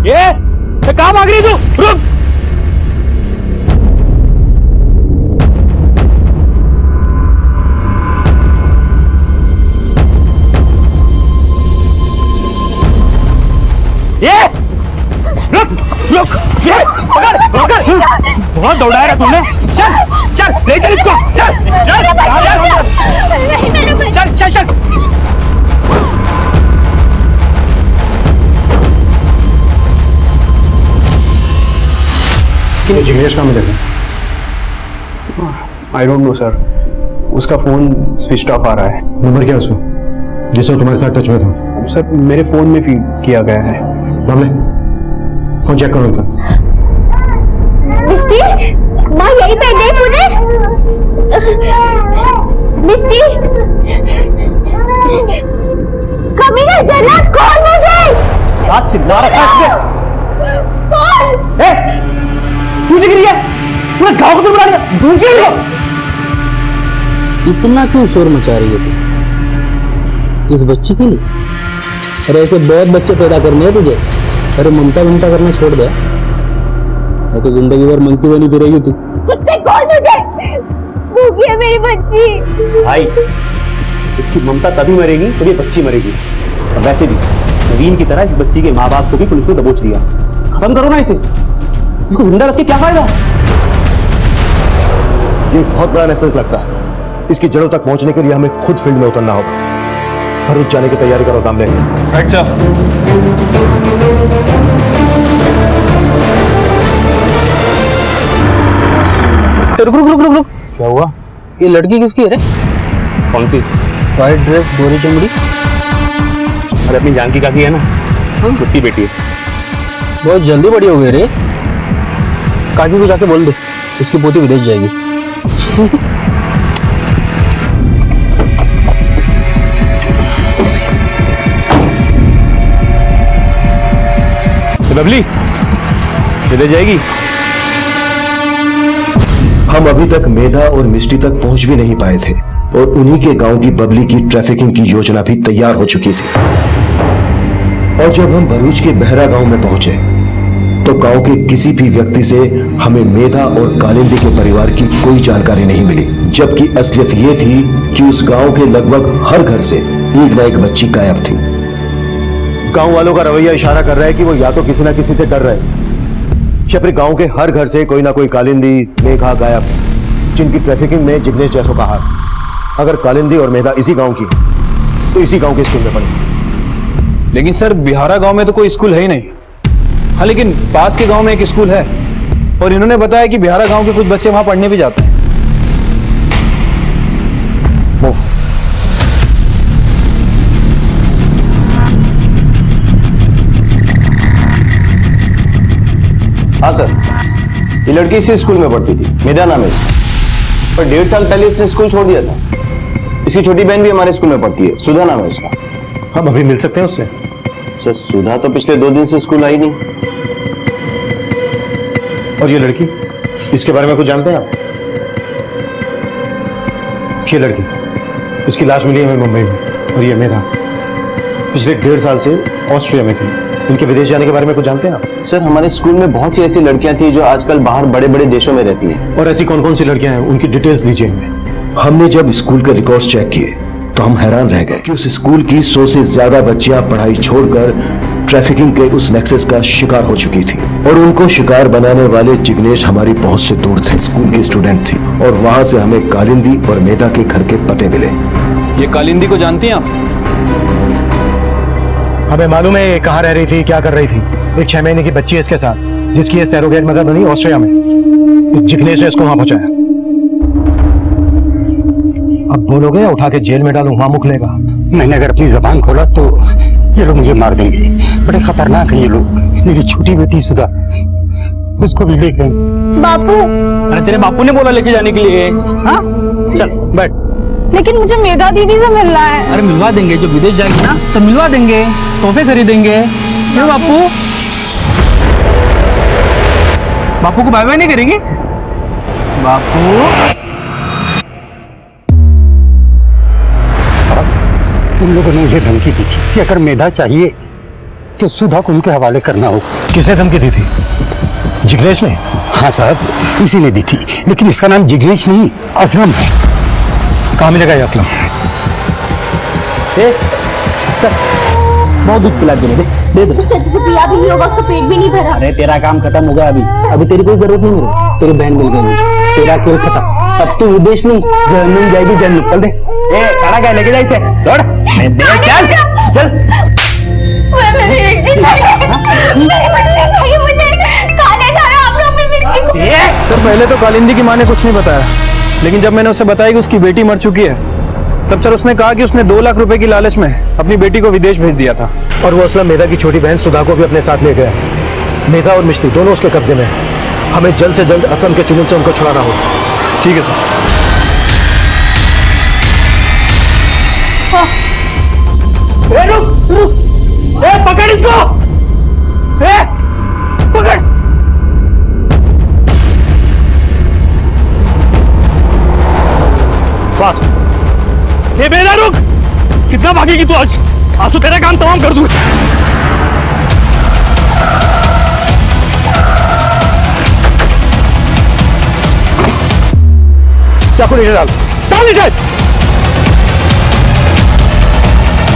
ये कहाँ भाग रही तू? रुक! ये रुक रुक, ये पकड़ पकड़, बहुत दौड़ाया है तूने। चल चल, ले चल इसको, चल चल चल चल चल। जिग्नेश कहाँ मिलेगा? आई डोंट नो सर, उसका फोन स्विच ऑफ आ रहा है। नंबर क्या है उसका जिससे तुम्हारे साथ टच में था? सर, मेरे फोन में फीड किया गया है। मामले फोन चेक करो उनका। मिष्टी, माँ यही पे देख मुझे। मिष्टी, कभी ना जना, कौन मुझे? रात चिल्ला रखा है कौन? तू दिख रही है? पूरा गाँव को तो बुला दिया। ढूंढ के लो। इतना क्यों शोर मचा रही है तू? इस बच्ची के लिए? अरे ऐसे बहुत बच्चे पैदा करने हैं तुझे। अरे ममता ममता करना छोड़ दे, नहीं तो जिंदगी भर मंकी बनी फिरेगी तू। कुत्ते कौन तुझे? भूखी है मेरी बच्ची। भाई इसकी ममता तभी मरेगी जब ये बच्ची मरेगी। और वैसे भी नवीन की तरह इस बच्ची के माँ बाप को भी पुलिस ने दबोच लिया। खत्म करो ना इसे, इसको जिंदा रख के क्या फायदा। ये बहुत बड़ा मैसेज लगता है। इसकी जड़ों तक पहुंचने के लिए हमें खुद फील्ड में उतरना होगा। भरूच जाने की तैयारी करो कामले। राइट साहब। रुक रुक रुक रुक रुक, क्या हुआ? ये लड़की किसकी है रे? कौन सी? व्हाइट ड्रेस, गोरी चमड़ी। अरे अपनी जानकी काकी है ना, उसकी बेटी है। बहुत जल्दी बड़ी हो गई रे। काकी को जाके बोल दे उसकी पोती विदेश जाएगी। बबली विदेश जाएगी। हम अभी तक मेधा और मिष्टी तक पहुंच भी नहीं पाए थे और उन्हीं के गांव की बबली की ट्रैफिकिंग की योजना भी तैयार हो चुकी थी। और जब हम भरूच के बहरा गांव में पहुंचे तो गांव के किसी भी व्यक्ति से हमें मेधा और कालिंदी के परिवार की कोई जानकारी नहीं मिली, जबकि असलियत ये थी कि उस गांव के लगभग हर घर से एक न एक बच्ची गायब थी। गांव वालों का रवैया इशारा कर रहा है कि वो या तो किसी ना किसी से डर रहे हैं या फिर गांव के हर घर से कोई ना कोई कालिंदी मेघा गायब, जिनकी ट्रैफिकिंग में जिग्नेश जैसों का हाथ। अगर कालिंदी और मेधा इसी गांव की तो इसी गांव के स्कूल में पढ़े। लेकिन सर बिहारा गांव में तो कोई स्कूल है ही नहीं। हाँ लेकिन पास के गांव में एक स्कूल है और इन्होंने बताया कि बिहारा गांव के कुछ बच्चे वहां पढ़ने भी जाते हैं। हाँ सर, ये लड़की इसी स्कूल में पढ़ती थी, मेरा नाम है इसका। पर 1.5 साल पहले इसने स्कूल छोड़ दिया था। इसकी छोटी बहन भी हमारे स्कूल में पढ़ती है, सुधा नाम है उसका। हम अभी मिल सकते हैं उससे? सर सुधा तो पिछले 2 दिन से स्कूल आई नहीं। और ये लड़की, इसके बारे में कुछ जानते हैं आप? ये लड़की, इसकी लाश मिली है मुंबई में। और ये मेरा पिछले 1.5 साल से ऑस्ट्रिया में थी। इनके विदेश जाने के बारे में कुछ जानते हैं आप? सर हमारे स्कूल में बहुत सी ऐसी लड़कियां थी जो आजकल बाहर बड़े बड़े देशों में रहती हैं। और ऐसी कौन कौन सी लड़कियां हैं, उनकी डिटेल्स दीजिए हमें। हमने जब स्कूल के रिकॉर्ड्स चेक किए तो हम हैरान रह गए कि उस स्कूल की 100 से ज्यादा बच्चियां पढ़ाई छोड़कर ट्रैफिकिंग के उस नेक्सस का शिकार हो चुकी थी। और उनको शिकार बनाने वाले जिग्नेश हमारी पहुंच से दूर थे, स्कूल की स्टूडेंट थी। और वहां से हमें कालिंदी और मेधा के घर के पते मिले। ये कालिंदी को जानती हैं आप? हमें मालूम है ये कहाँ रह रही थी, क्या कर रही थी। एक 6 महीने की बच्ची है इसके साथ, जिसकी ये सैरोगेट मदर बनी ऑस्ट्रिया में। इस जिग्नेश ने इसको वहां पहुंचाया। अब बोलोगे या उठा के जेल में डालूं, वहां मुख लेगा। मैंने अगर अपनी जबान खोला तो ये लोग मुझे मार देंगे। बड़े खतरनाक है ये लोग। मेरी छोटी बेटी सुधा, उसको भी लेकर बापू। अरे तेरे बापू ने बोला लेके जाने के लिए। हाँ चल बैठ। लेकिन मुझे मेधा दीदी से मिलना है। अरे मिलवा देंगे, जब विदेश जाएगी ना तो मिलवा देंगे, तोहफे खरीदेंगे। क्यों बापू? बापू को बाय बाय नहीं करेंगे? बापू उन लोगों ने मुझे धमकी दी थी कि अगर मेधा चाहिए तो सुधा को उनके हवाले करना होगा। किसने धमकी दी थी? जिग्नेश ने? हाँ साहब इसी ने दी थी, लेकिन इसका नाम जिग्नेश नहीं असलम है। कहाँ मिलेगा ये असलम? बहुत दूध पिला के दे दे। उससे अच्छे से पिया भी नहीं होगा, उसका पेट भी नहीं भरा। अरे तेरा काम खत्म हो गया अभी तेरी कोई जरूरत नहीं मेरे। तेरी बहन मिल गई मुझे, तेरा खेल खत्म। अब तू विदेश नहीं जर्मनी जाएगी, जर्मनी। चल दे। ए खाना क्या लेके जा इसे, दौड़। चल चल। मेरी मिर्ची चाहिए मुझे, खाने जा रहा आप लोग मिर्ची को। सर पहले तो कालिंदी की माँ ने कुछ नहीं बताया, लेकिन जब मैंने उसे बताया कि उसकी बेटी मर चुकी है तब सर उसने कहा कि उसने 2 लाख रुपए की लालच में अपनी बेटी को विदेश भेज दिया था। और वो असलम मेधा की छोटी बहन सुधा को भी अपने साथ ले गया। मेधा और मिष्टी दोनों उसके कब्जे में हैं। हमें जल्द से जल्द असम के चुंगल से उनको छुड़ाना होगा। ठीक है सर। पकड़ इसको, पकड़। फास्ट। ये बेटा रुक, कितना भागेगी तू आज? आंसू तेरा काम तमाम कर दूं। चाकू नीचे डाल, डाल नीचे।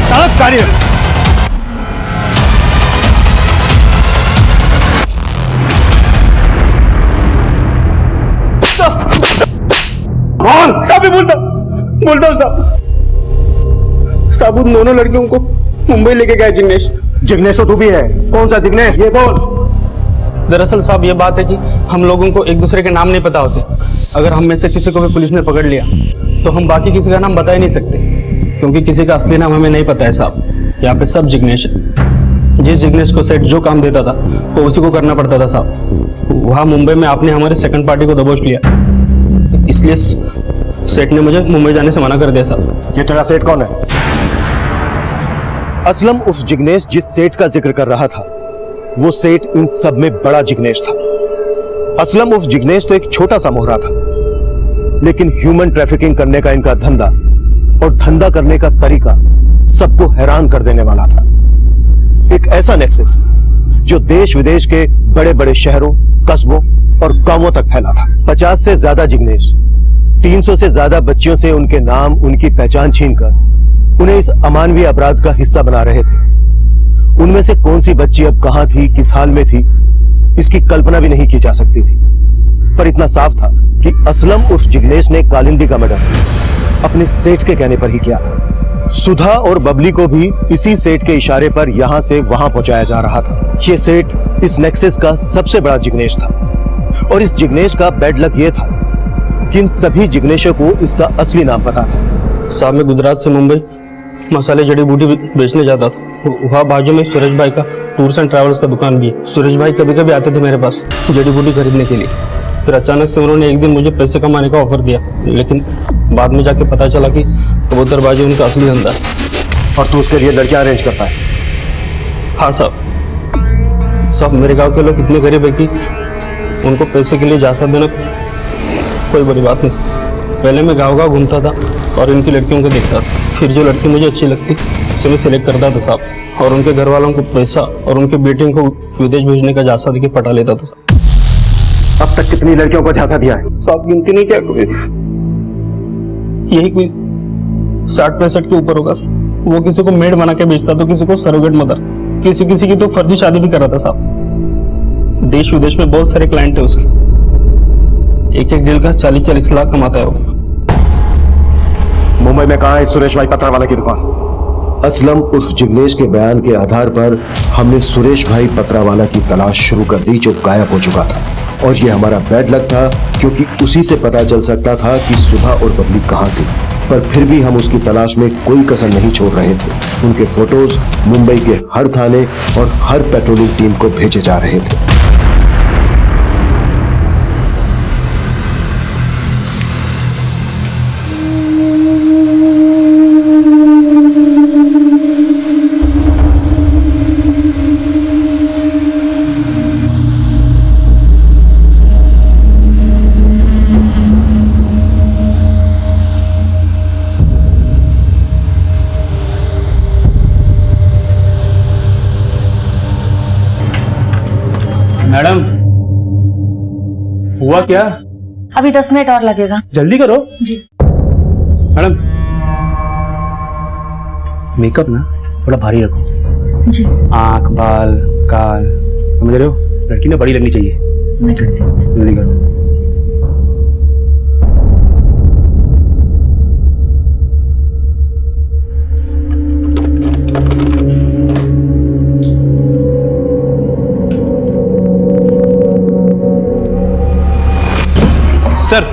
चालक कार्य साहब, बोलता हूँ साहब, उन दोनों लड़कियों को मुंबई लेके गए जिग्नेश। जिग्नेश तो तू भी है, कौन सा जिग्नेश ये बोल। दरअसल साहब ये बात है कि हम लोगों को एक दूसरे के नाम नहीं पता होते। अगर हम में से किसी को भी पुलिस ने पकड़ लिया तो हम बाकी किसी का नाम बता ही नहीं सकते, क्योंकि किसी का असली नाम हमें नहीं पता है साहब। यहाँ पे सब जिग्नेश है। जिस जिग्नेश को सेठ जो काम देता था वो उसी को करना पड़ता था साहब। वहाँ मुंबई में आपने हमारे सेकंड पार्टी को दबोच लिया, इसलिए सेठ ने मुझे मुंबई जाने से मना कर दिया साहब। ये तेरा सेठ कौन है? असलम उस जिग्नेश जिस सेठ का जिक्र कर रहा था, वो सेठ इन सब में बड़ा जिग्नेश था। असलम उस जिग्नेश तो एक छोटा सा मोहरा था, लेकिन ह्यूमन ट्रैफिकिंग करने का इनका धंधा और धंधा करने का तरीका सबको हैरान कर देने वाला था। एक ऐसा नेक्सस जो देश विदेश के बड़े बड़े शहरों, कस्बों और गांवों तक फैला था। 50 से ज्यादा जिग्नेश 300 से ज्यादा बच्चियों से उनके नाम, उनकी पहचान छीनकर उन्हें इस अमानवीय अपराध का हिस्सा बना रहे थे। उनमें से कौन सी बच्ची अब कहां थी, किस हाल में थी, इसकी कल्पना भी नहीं की जा सकती थी। पर इतना साफ था कि असलम उस जिग्नेश ने कालिंदी का मर्डर अपने सेठ के कहने पर ही किया था। सुधा और बबली को भी इसी सेठ के इशारे पर यहां से वहां पहुंचाया जा रहा था। यह सेठ इस नेक्सस का सबसे बड़ा जिग्नेश था, और इस जिग्नेश का बैड लक यह था कि इन सभी जिग्नेशों को इसका असली नाम पता था। साहब मैं गुजरात से मुंबई मसाले जड़ी बूटी बेचने जाता था। वहाँ बाजू में सुरेश भाई का टूर्स एंड ट्रैवल्स का दुकान भी है। सुरेश भाई कभी कभी आते थे मेरे पास जड़ी बूटी खरीदने के लिए। फिर अचानक से उन्होंने एक दिन मुझे पैसे कमाने का ऑफर दिया, लेकिन बाद में जाके पता चला कि कबूतरबाजी उनका असली धंधा है। और तू उसके लिए लड़कियां अरेंज करता है? हाँ साहब, मेरे गांव के लोग इतने गरीब है कि उनको पैसे के लिए जासा देना कोई बड़ी बात नहीं। पहले मैं गाँव गाँव घूमता था और इनकी लड़कियों को देखता था। फिर जो लड़की मुझे अच्छी लगती उसे मैं सिलेक्ट करता था साहब, और उनके घर वालों को पैसा और उनके बेटियों को विदेश भेजने का झांसा देके पटा लेता था साहब। अब तक कितनी लड़कियों को झांसा दिया है? साहब गिनती नहीं क्या, यही कोई 60-65 के ऊपर होगा साहब। वो किसी को मेड बना के बेचता तो किसी को सरोगेट मदर, किसी किसी की तो फर्जी शादी भी कर रहा था साहब। देश विदेश में बहुत सारे क्लाइंट है उसके, एक एक डील का 40-40 लाख कमाता है वो। मुंबई में कहां है सुरेश भाई पत्रावाला की दुकान? असलम उस जिग्नेश के बयान के आधार पर हमने सुरेश भाई पत्रावाला की तलाश शुरू कर दी, जो गायब हो चुका था। और ये हमारा बैड लक था, क्योंकि उसी से पता चल सकता था कि सुधा और बबली कहां थी। पर फिर भी हम उसकी तलाश में कोई कसर नहीं छोड़ रहे थे। उनके फोटोज मुंबई के हर थाने और हर पेट्रोलिंग टीम को भेजे जा रहे थे। मैडम, हुआ क्या? अभी 10 मिनट और लगेगा। जल्दी करो जी। मैडम, मेकअप ना थोड़ा भारी रखो। जी आंख, बाल, काल, समझ रहे हो? लड़की ना बड़ी लगनी चाहिए। मैं करती हूँ। जल्दी करो। सर,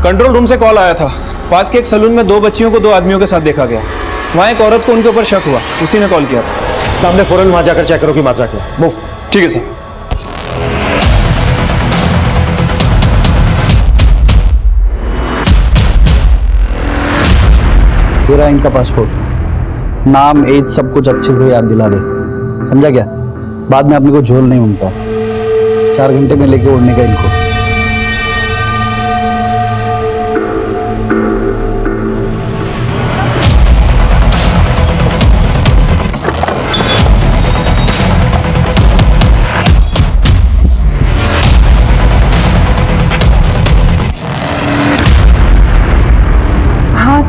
कंट्रोल रूम से कॉल आया था। पास के एक सैलून में 2 बच्चियों को 2 आदमियों के साथ देखा गया। वहाँ एक औरत को उनके ऊपर शक हुआ, उसी ने कॉल किया था। सामने फौरन वहां जाकर चेक करो कि माजरा क्या। मूव। ठीक है सर। तेरा इनका पासपोर्ट, नाम, एज सब कुछ अच्छे से याद दिला दे, समझा क्या? बाद में अपने को झोल नहीं उनका। 4 घंटे में लेके उड़ने का इनको।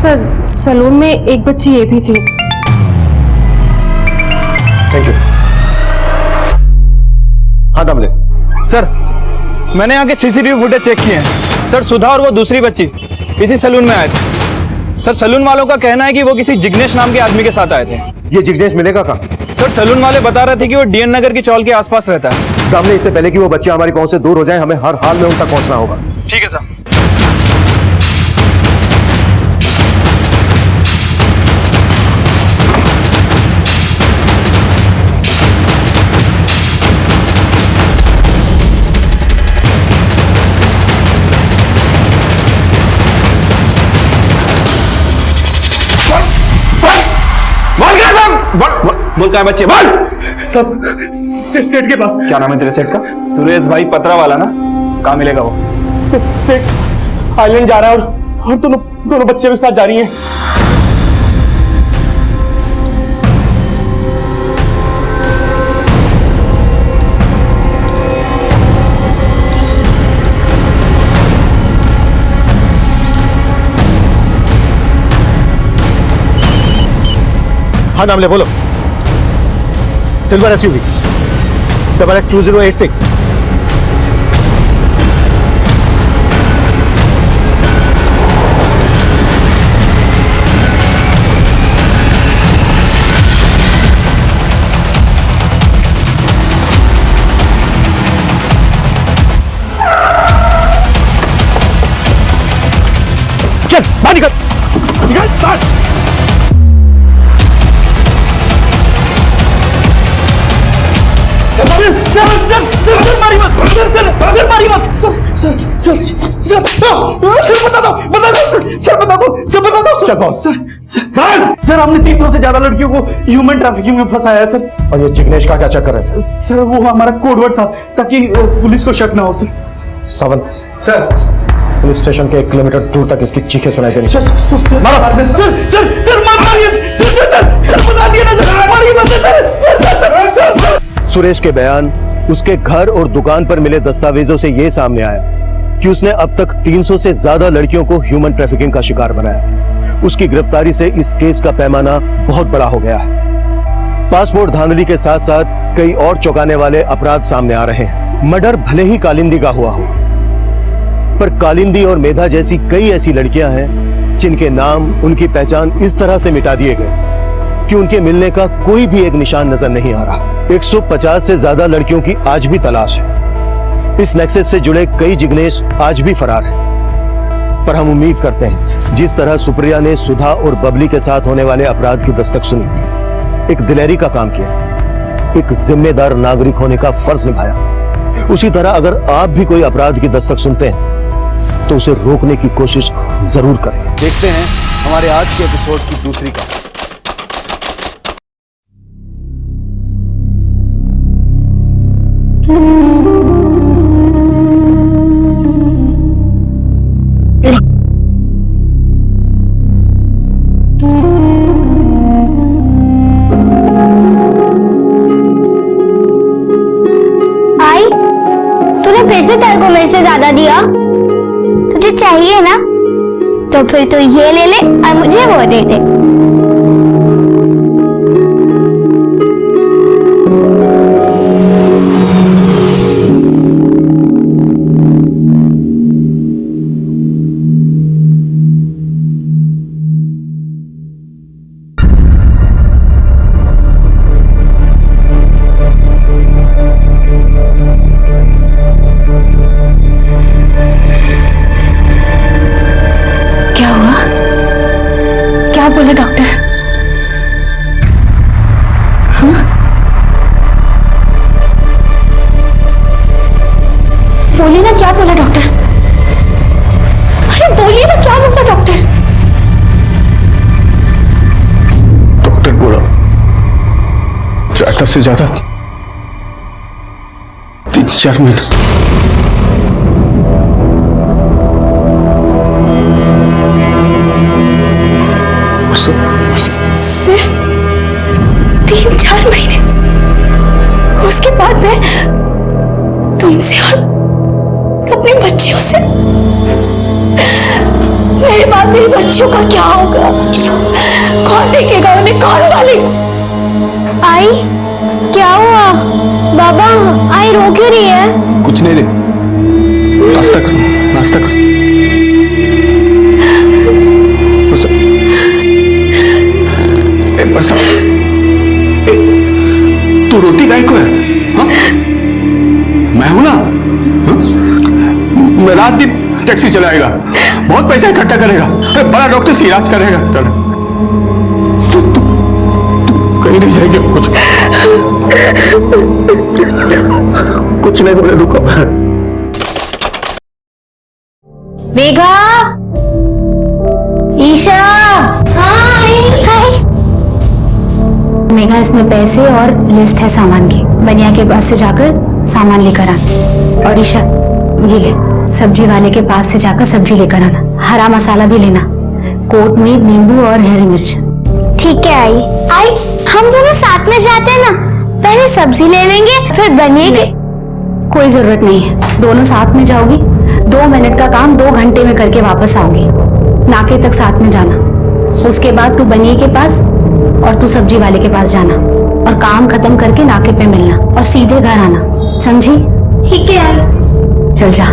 सर सलून में एक बच्ची ये भी थी। Thank you. हाँ दामले। सर मैंने यहाँ के सीसीटीवी फुटेज चेक किए हैं सर। सुधा और वो दूसरी बच्ची इसी सलून में आए थे सर। सलून वालों का कहना है कि वो किसी जिग्नेश नाम के आदमी के साथ आए थे। ये जिग्नेश मिलेगा कहाँ? सर सलून वाले बता रहे थे कि वो डीएन नगर की चौल के आसपास रहता है। दामले, इससे पहले कि वो बच्चे हमारी पहुंच से दूर हो जाएं, हमें हर हाल में उन तक पहुंचना होगा। ठीक है सर। बोल क्या बच्चे बोल। सब सेठ के पास। क्या नाम है तेरे सेठ का? सुरेश भाई पतरा वाला ना? कहाँ मिलेगा वो? सेठ आइलैंड जा रहा है और दोनों बच्चे भी साथ जा रही हैं। हाँ नामले बोलो। Silver SUV XX2086। चल बाहर निकल निकल। सर मारी मत। सर मारी मत। सर बता दो। सर हमने 300 से ज्यादा लड़कियों को ह्यूमन ट्रैफिकिंग में फंसाया है सर। और ये जिग्नेश का क्या चक्कर है? सर वो हमारा कोडवर्ड था ताकि पुलिस को शक ना हो sir. Sawant sir police station के 1 किलोमीटर दूर तक इसकी चीखें सुनाई देनी। सर बता दिया ना सर। मारिए मत। सुरेश के बयान, उसके घर और दुकान पर मिले दस्तावेजों से यह सामने आया कि उसने अब तक 300 से ज्यादा लड़कियों को ह्यूमन ट्रैफिकिंग का शिकार बनाया। उसकी गिरफ्तारी से इस केस का पैमाना बहुत बड़ा हो गया है। पासपोर्ट धांधली के साथ साथ कई और चौंकाने वाले अपराध सामने आ रहे हैं। मर्डर भले ही कालिंदी का हुआ हो, पर कालिंदी और मेधा जैसी कई ऐसी लड़कियां हैं जिनके नाम, उनकी पहचान इस तरह से मिटा दिए गए कि उनके मिलने का कोई भी एक निशान नजर नहीं आ रहा। 150 से ज्यादा लड़कियों की आज भी तलाश है। इस नेक्सस से जुड़े कई जिग्नेश आज भी फरार हैं। पर हम उम्मीद करते हैं जिस तरह सुप्रिया ने सुधा और बबली के साथ होने वाले अपराध की दस्तक सुनी, एक दिलेरी का काम किया, एक जिम्मेदार नागरिक होने का फर्ज निभाया, उसी तरह अगर आप भी कोई अपराध की दस्तक सुनते हैं तो उसे रोकने की कोशिश जरूर करें। देखते हैं हमारे आज के एपिसोड की दूसरी कहानी। आई, तूने फिर से तेरे को मेरे से ज्यादा दिया? तुझे चाहिए ना, तो फिर तू ये ले ले और मुझे वो दे दे। क्या हुआ? क्या बोले डॉक्टर? हाँ? बोलिए ना, क्या बोला डॉक्टर? अरे बोलिए ना, क्या बोला डॉक्टर? डॉक्टर बोला ज्यादा से ज्यादा 3-4 महीने। सिर्फ 3-4 महीने? उसके बाद मैं तुमसे और अपने बच्चियों से मेरे बाद मेरी बच्चियों का क्या होगा? कौन देखेगा उन्हें, कौन पालेगा? आई, क्या हुआ? बाबा, आई रो क्यों रही है? कुछ नहीं रे, नाश्ता कर, नाश्ता कर। बरसा, तू रोती काहे को है? हाँ? मैं हूं ना, हाँ? मैं रात दिन टैक्सी चलाएगा, बहुत पैसा इकट्ठा करेगा, अरे बड़ा डॉक्टर से इलाज करेगा। चल तू कहीं नहीं जाएगी, कुछ नहीं बोले, रुको। मेघा, ईशा। मेघा, इसमें पैसे और लिस्ट है सामान की, बनिया के पास से जाकर सामान लेकर आना। और ईशा, ये ले, सब्जी वाले के पास से जाकर सब्जी लेकर आना, हरा मसाला भी लेना, कोट मीट, नींबू और हरी मिर्च। ठीक है आई, हम दोनों साथ में जाते हैं ना, पहले सब्जी ले लेंगे फिर बनिए के। कोई जरूरत नहीं है, दोनों साथ में जाओगी, 2 मिनट का काम 2 घंटे में करके वापस आओगी। नाके तक साथ में जाना, उसके बाद तू बनिए के पास और तू सब्जी वाले के पास जाना, और काम खत्म करके नाके पे मिलना और सीधे घर आना, समझी? ठीक है आई। चल जा।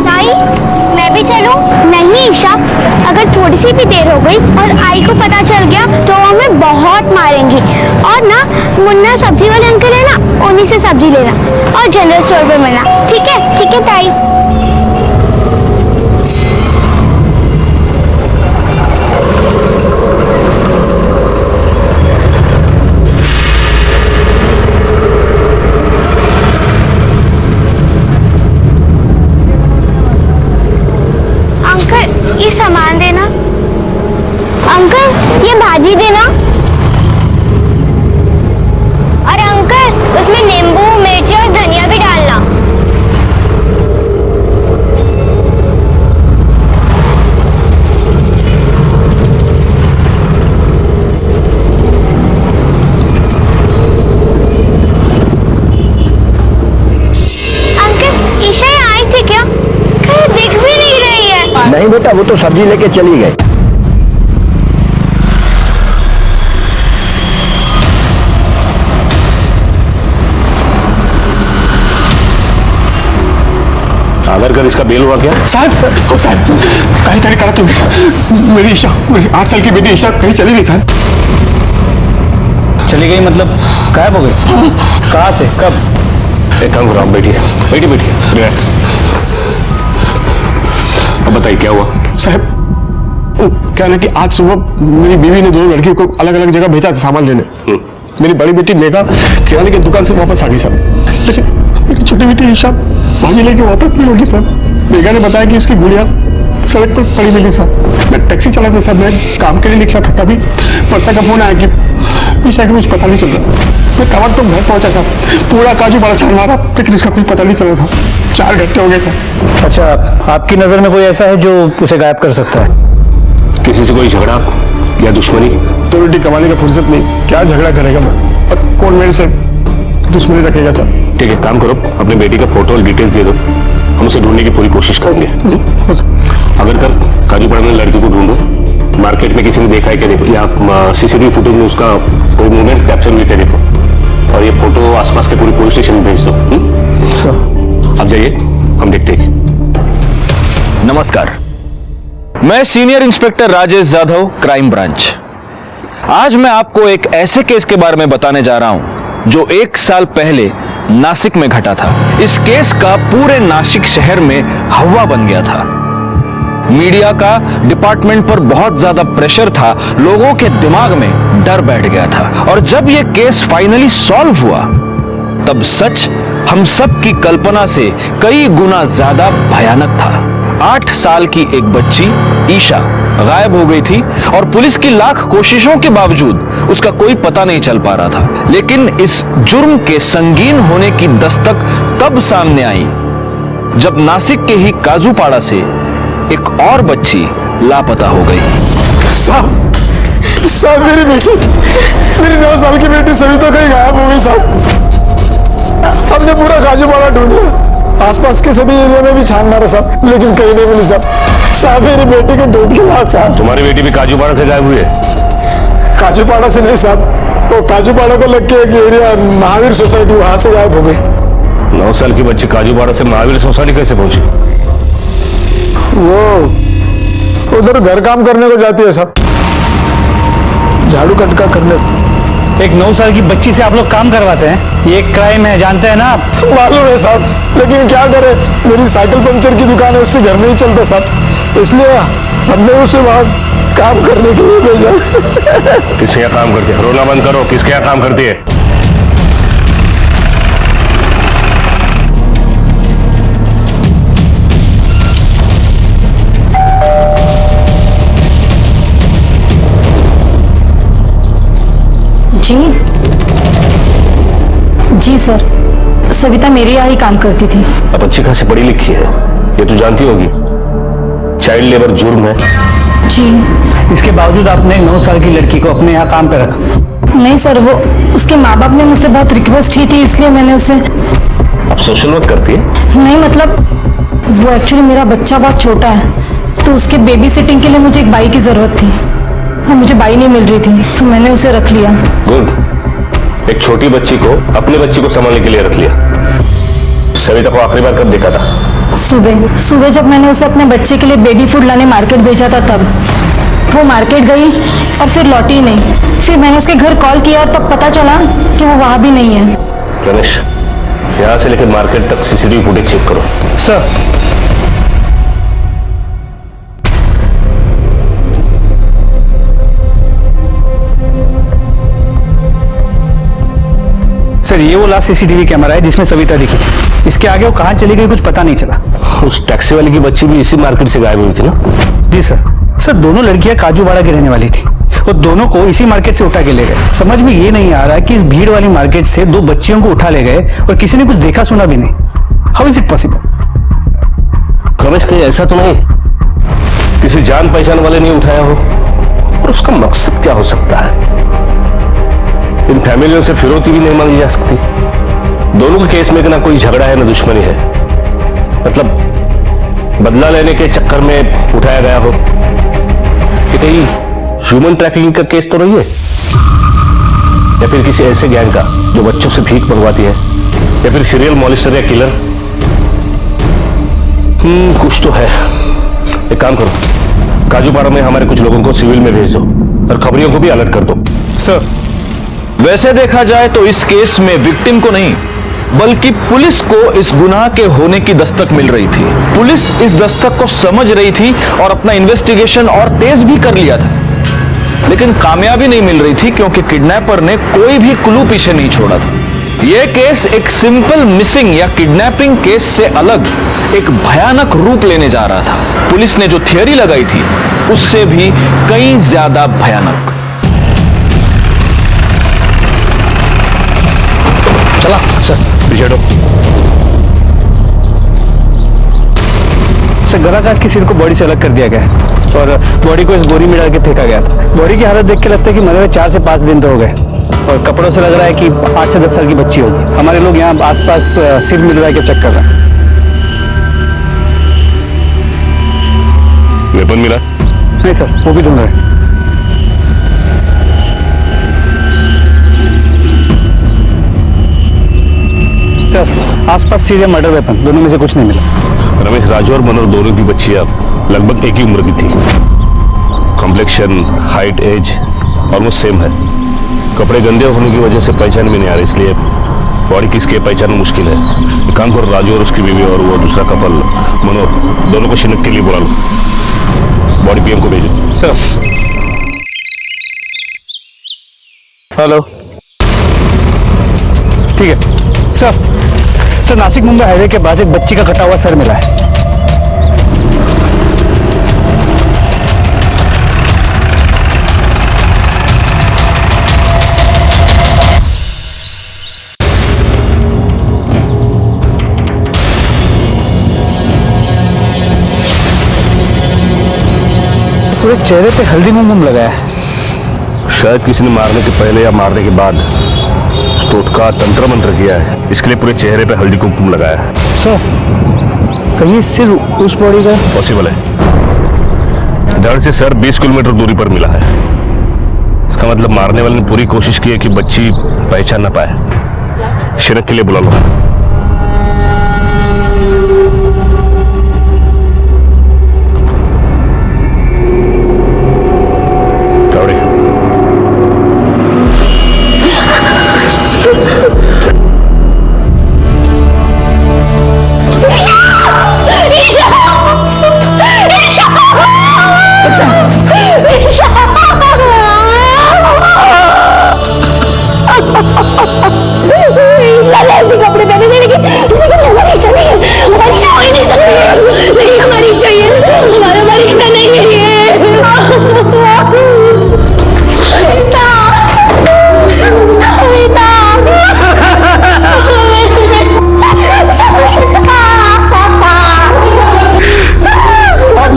आई, मैं भी चलूं? नहीं ईशा, अगर थोड़ी सी भी देर हो गई और आई को पता चल गया तो हमें बहुत मारेंगी। और ना, मुन्ना सब्जी वाले अंकल है ना, उन्हीं से सब्जी लेना और जनरल स्टोर पे मिलना। ठीक है ताई। अंकल, ये सामान देना। अंकल, ये भाजी देना। और अंकल, उसमें नींबू, मिर्च और धनिया भी डालना। अंकल, ईशा आई थी क्या? कहीं दिख भी नहीं रही है। नहीं बेटा, वो तो सब्जी लेके चली गई। अगर कर इसका बेल हुआ क्या? साहब, कहीं तरीका करा तुम। मेरी ईशा, मेरी 8 साल की बेटी ईशा कहीं चली गई साहब। चली गई मतलब गायब हो गई? कहाँ से, कब? एक काम करो, आप बैठिए, रिलैक्स। अब बताइए क्या हुआ? साहब, क्या ना कि आज सुबह मेरी बीवी ने 2 लड़कियों को अलग अलग जगह भेजा था सामान लेने। मेरी बड़ी बेटी मेघा किराने की दुकान से वापस आ गई साहब, लेकिन मेरी छोटी बेटी ईशा भाजी लेके वापस नहीं लौटी साहब। मेघा ने बताया कि उसकी गुड़िया सड़क पर पड़ी मिली साहब। मैं टैक्सी चला था साहब, मैं काम के लिए निकला था, तभी परसा का फोन आया कि ईशा का कुछ पता नहीं चल रहा। मैं कवर तो घर पहुंचा साहब, पूरा काजू बड़ा छान मारा, लेकिन उसका कोई पता नहीं चला था। 4 घंटे हो गए साहब। अच्छा, आपकी नजर में कोई ऐसा है जो उसे गायब कर सकता है? किसी से कोई झगड़ा या दुश्मनी? 2 रोटी कमाने का फुर्सत नहीं, क्या झगड़ा करेगा मैं, और कौन मेरे से दुश्मनी रखेगा सर? ठीक है, काम करो, अपने बेटी का फोटो और डिटेल्स दे दो, हम उसे ढूंढने की पूरी कोशिश करेंगे। अगर कल काजूपाड़ा में लड़की को ढूंढो, मार्केट में किसी ने देखा है क्या देखो, या सीसीटीवी फुटेज में उसका कोई मूवमेंट कैप्चर हुई क्या देखो, और ये फोटो आसपास के पूरी पुलिस स्टेशन में भेज दो। अब जाइए, हम देखते हैं। नमस्कार, मैं senior inspector Rajesh Jadhav, crime branch. आज मैं आपको एक ऐसे केस के बारे में बताने जा रहा हूं जो 1 साल पहले नासिक में घटा था। इस केस का पूरे नासिक शहर में हवा बन गया था। मीडिया का डिपार्टमेंट पर बहुत ज्यादा प्रेशर था, लोगों के दिमाग में डर बैठ गया था। और जब यह केस फाइनली सॉल्व हुआ, तब सच हम सब की कल्पना से कई गुना ज्यादा भयानक था। 8 साल की एक बच्ची ईशा गायब हो गई थी और पुलिस की लाख कोशिशों के बावजूद उसका कोई पता नहीं चल पा रहा था। लेकिन इस जुर्म के संगीन होने की दस्तक तब सामने आई जब नासिक के ही काजूपाड़ा से एक और बच्ची लापता हो गई। साहब, मेरी बेटी, मेरी 9 साल की बेटी सभी तो कहीं गायब हो गई साहब। हमने पूरा काजूपाड़ा ढूंढ लिया, आसपास के सभी एरिया में भी छान मारा साहब, लेकिन कहीं नहीं मिली साहब। साहब मेरी बेटी को ढूंढ के लाओ साहब। तुम्हारी बेटी भी काजूपाड़ा से गायब हुई है? काजूपाड़ा से नहीं साहब, वो काजूपाड़ा को लग के एक एरिया महावीर सोसाइटी, वहां से गायब हो गई। 9 साल की बच्ची काजूपाड़ा से महावीर सोसाइटी कैसे पहुंची? वो उधर घर काम करने को जाती है साहब, झाड़ू कटका करने। एक 9 साल की बच्ची से आप लोग काम करवाते हैं? ये एक क्राइम है, जानते हैं ना आप? मालूम है साहब, लेकिन क्या करे, मेरी साइकिल पंचर की दुकान है, उससे घर नहीं चलता साहब, इसलिए हमने उसे वहां काम करने के लिए भेजा। किसके यहाँ काम करती है? रोना बंद करो, किसके यहाँ काम करती है? जी सर, सविता मेरे यहाँ ही काम करती थी। अब अच्छी खासी पढ़ी लिखी है, ये तो जानती होगी चाइल्ड लेबर जुर्म है। जी। इसके बावजूद आपने 9 साल की लड़की को अपने यहाँ काम पे रखा? नहीं सर, वो उसके माँ बाप ने मुझसे बहुत रिक्वेस्ट की थी, इसलिए मैंने उसे। अब सोशल वर्क करती है? नहीं मतलब वो एक्चुअली मेरा बच्चा बहुत छोटा है, तो उसके बेबी सिटिंग के लिए मुझे एक बाई की जरूरत थी और मुझे बाई नहीं मिल रही थी, तो मैंने उसे रख लिया। गुड, एक छोटी बच्ची को अपने बच्ची को संभालने के लिए रख लिया। सविता को आखिरी बार कब देखा था? सुबह जब मैंने उसे अपने बच्चे के लिए बेबी फूड लाने मार्केट भेजा था तब। वो मार्केट गई और फिर लौटी ही नहीं। फिर मैंने उसके घर कॉल किया और तब पता चला कि वो वहां भी नहीं है। रमेश, यहाँ से लेकर मार्केट तक सीसीटीवी फुटेज चेक करो। सर। सर ये वो लास्ट सीसीटीवी कैमरा है जिसमें सविता दिखी थी। इसके आगे वो कहाँ चली गई कुछ पता नहीं चला। उस टैक्सी वाली की बच्ची भी इसी मार्केट से गायब हुई थी ना? जी सर। सर दोनों लड़कियां काजूवाड़ा की रहने वाली थी और दोनों को इसी मार्केट से उठा के ले गए। समझ में ये नहीं आ रहा कि इस भीड़ वाली मार्केट से 2 बच्चियों को उठा ले गए और किसी ने कुछ देखा सुना भी नहीं। How is it possible? Ramesh, कहीं ऐसा तो नहीं किसी जान पहचान वाले ने उठाया हो? और उसका मकसद क्या हो सकता है? इन फैमिलियों से फिरौती भी नहीं मांगी जा सकती। दोनों के केस में ना कोई झगड़ा है ना दुश्मनी है, मतलब बदला लेने के चक्कर में उठाया गया हो। कि कहीं ह्यूमन ट्रैफिकिंग का केस तो नहीं है, या फिर किसी ऐसे गैंग का जो बच्चों से भीख मंगवाती है, या फिर सीरियल मॉलिस्टर या किलर। कुछ तो है। एक काम करो, काजूपाड़ा में हमारे कुछ लोगों को सिविल में भेज दो और खबरियों को भी अलर्ट कर दो। सर, वैसे देखा जाए तो इस केस में विक्टिम को नहीं बल्कि पुलिस को इस गुनाह के होने की दस्तक मिल रही थी। पुलिस इस दस्तक को समझ रही थी और अपना इन्वेस्टिगेशन और तेज भी कर लिया था, लेकिन कामयाबी नहीं मिल रही थी क्योंकि किडनैपर ने कोई भी क्लू पीछे नहीं छोड़ा था। यह केस एक सिंपल मिसिंग या किडनैपिंग केस से अलग एक भयानक रूप लेने जा रहा था। पुलिस ने जो थियरी लगाई थी उससे भी कहीं ज्यादा भयानक। चला सर, पीछे हटो। सर गला काट के सिर को बॉडी से अलग कर दिया गया और बॉडी को इस बोरी में डाल के फेंका गया था। बॉडी की हालत देख के लगता है कि मरे हुए 4 से 5 दिन तो हो गए और कपड़ों से लग रहा है कि 8 से 10 साल की बच्ची होगी। हमारे लोग यहाँ आसपास सिर मिलवा के चेक कर रहे हैं। वेपन मिला? नहीं सर, वो भी ढूंढ रहे हैं। सर आसपास सीरियल मर्डर वेपन दोनों में से कुछ नहीं मिला। रमेश, राजू और मनोहर दोनों की बच्चियां लगभग एक ही उम्र की थी। Complexion, height, age almost same है। कपड़े गंदे होने की वजह से पहचान भी नहीं आ रही, इसलिए बॉडी किसकी पहचान मुश्किल है। काम करो, राजू और उसकी बीवी और वो दूसरा कपल मनोहर दोनों को शिनक के लिए बुला लो। बॉडी पीएम को भेजो। सर। हेलो, ठीक है सर। नासिक मुंबई हाईवे के पास एक बच्ची का कटा हुआ सर मिला है। पूरे चेहरे पे हल्दी मोम लगाया है। शायद किसी ने मारने के पहले या मारने के बाद टोटका तंत्र मंत्र किया है, इसके लिए पूरे चेहरे पे हल्दी कुमकुम लगाया है। सर कहीं सिर्फ उस बॉडी का पॉसिबल है। धड़ से सर 20 किलोमीटर दूरी पर मिला है। इसका मतलब मारने वाले ने पूरी कोशिश की है कि बच्ची पहचान ना पाए। शिरक के लिए बुला लो। कपड़े पहने थे लेकिन हमारी इच्छा नहीं है, हमारी इच्छा हो ही नहीं सकती है। नहीं हमारी इच्छा ही है, हमारी इच्छा नहीं है ये।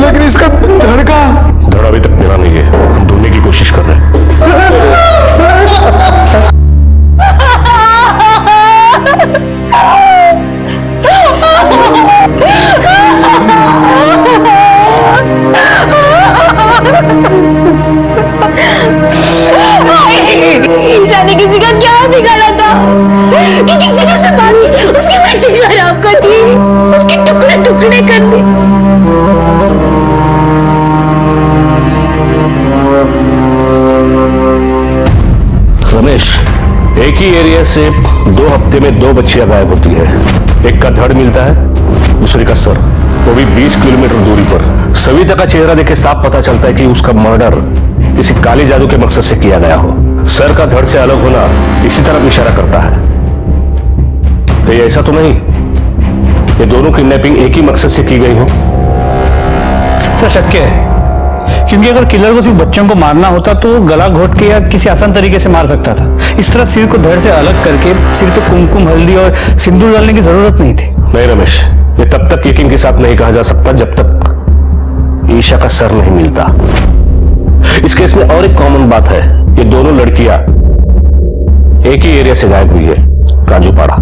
लेकिन इसका धड़ का धड़ अभी तक मिला नहीं है, हम ढूंढने की कोशिश कर रहे हैं। ईशा ने किसी का क्या बिगाड़ा था कि किसी ने उसे मारी, उसकी मिट्टी खराब कर दी, उसके टुकड़े टुकड़े कर दी। रमेश, एक ही एरिया से 2 हफ्ते में 2 बच्चियां गायब होती है। एक का धड़ मिलता है, दूसरी का सर, वो भी 20 किलोमीटर दूरी पर। सविता का चेहरा देख के साफ पता चलता है कि उसका मर्डर किसी काली जादू के मकसद से किया गया हो। सर का धड़ से अलग होना इसी तरफ इशारा करता है। कहीं ऐसा तो नहीं ये दोनों किडनैपिंग एक ही मकसद से की गई हो? सर शक है, क्योंकि अगर किलर को सिर्फ बच्चों को मारना होता तो गला घोट के या किसी आसान तरीके से मार सकता था। इस तरह सिर को धड़ से अलग करके सिर पे कुमकुम, हल्दी और सिंदूर डालने की जरूरत नहीं थी। नहीं रमेश, ये तब तक यकीन के साथ नहीं कहा जा सकता जब तक ईशा का सर नहीं मिलता। इस केस में और एक कॉमन बात है, ये दोनों लड़कियां एक ही एरिया से गायब हुई है, काजूपाड़ा।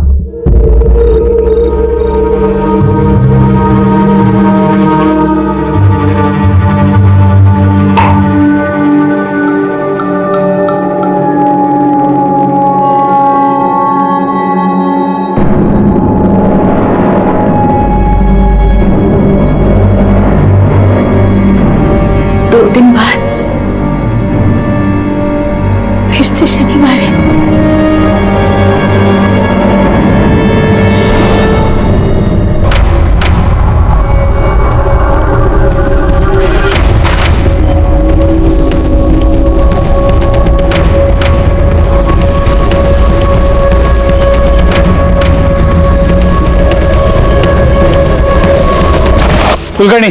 दिन बाद फिर से शनिवार है। कुलकर्णी,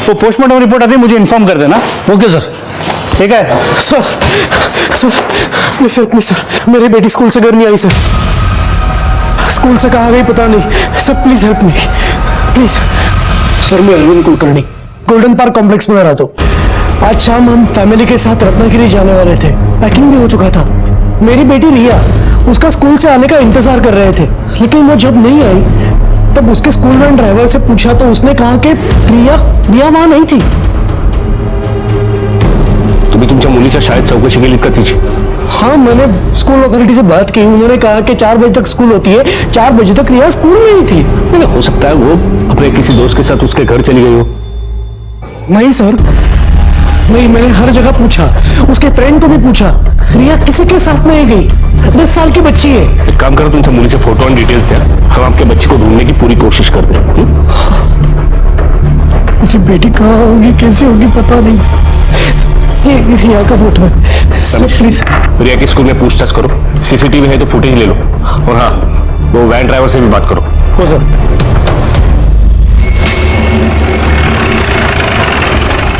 वो पोस्टमार्टम रिपोर्ट आती है मुझे इन्फॉर्म कर देना। Okay sir. ठीक है sir. Sir please help me sir, मेरी बेटी स्कूल से घर नहीं आई सर। स्कूल से कहाँ गई पता नहीं sir, please help me please. Sir मैं Arvind Kulkarni, Golden Park Complex में रहा था। आज शाम हम फैमिली के साथ रत्नागिरी जाने वाले थे, पैकिंग भी हो चुका था। मेरी बेटी रिया उसका स्कूल से आने का इंतजार कर रहे थे, लेकिन वो जब नहीं आई तब उसके स्कूल वैन ड्राइवर से पूछा तो उसने कहा कि रिया वहां नहीं थी। तुम्ही तुमच्या मुलीच्या शाळेत चौकशी केली का तिची? हाँ, मैंने स्कूल अथॉरिटी से बात की। उन्होंने कहा कि 4 बजे तक स्कूल होती है, 4 बजे तक रिया स्कूल में ही थी। हो सकता है वो अपने किसी दोस्त के साथ उसके घर चली गई हो। नहीं सर, नहीं, मैंने हर जगह पूछा, उसके फ्रेंड को भी पूछा, रिया किसी के साथ नहीं गई। 10 साल की बच्ची है। एक काम करो, तुमसे मुली से फोटो और डिटेल्स है, हम आपके बच्चे को ढूंढने की पूरी कोशिश करते हैं। मेरी बेटी कहाँ होगी, कैसे होगी पता नहीं। ये रिया का फोटो है सर, प्लीज। रिया के स्कूल में पूछताछ करो, सीसीटीवी है तो फुटेज ले लो, और हाँ वो वैन ड्राइवर से भी बात करो। हो सर।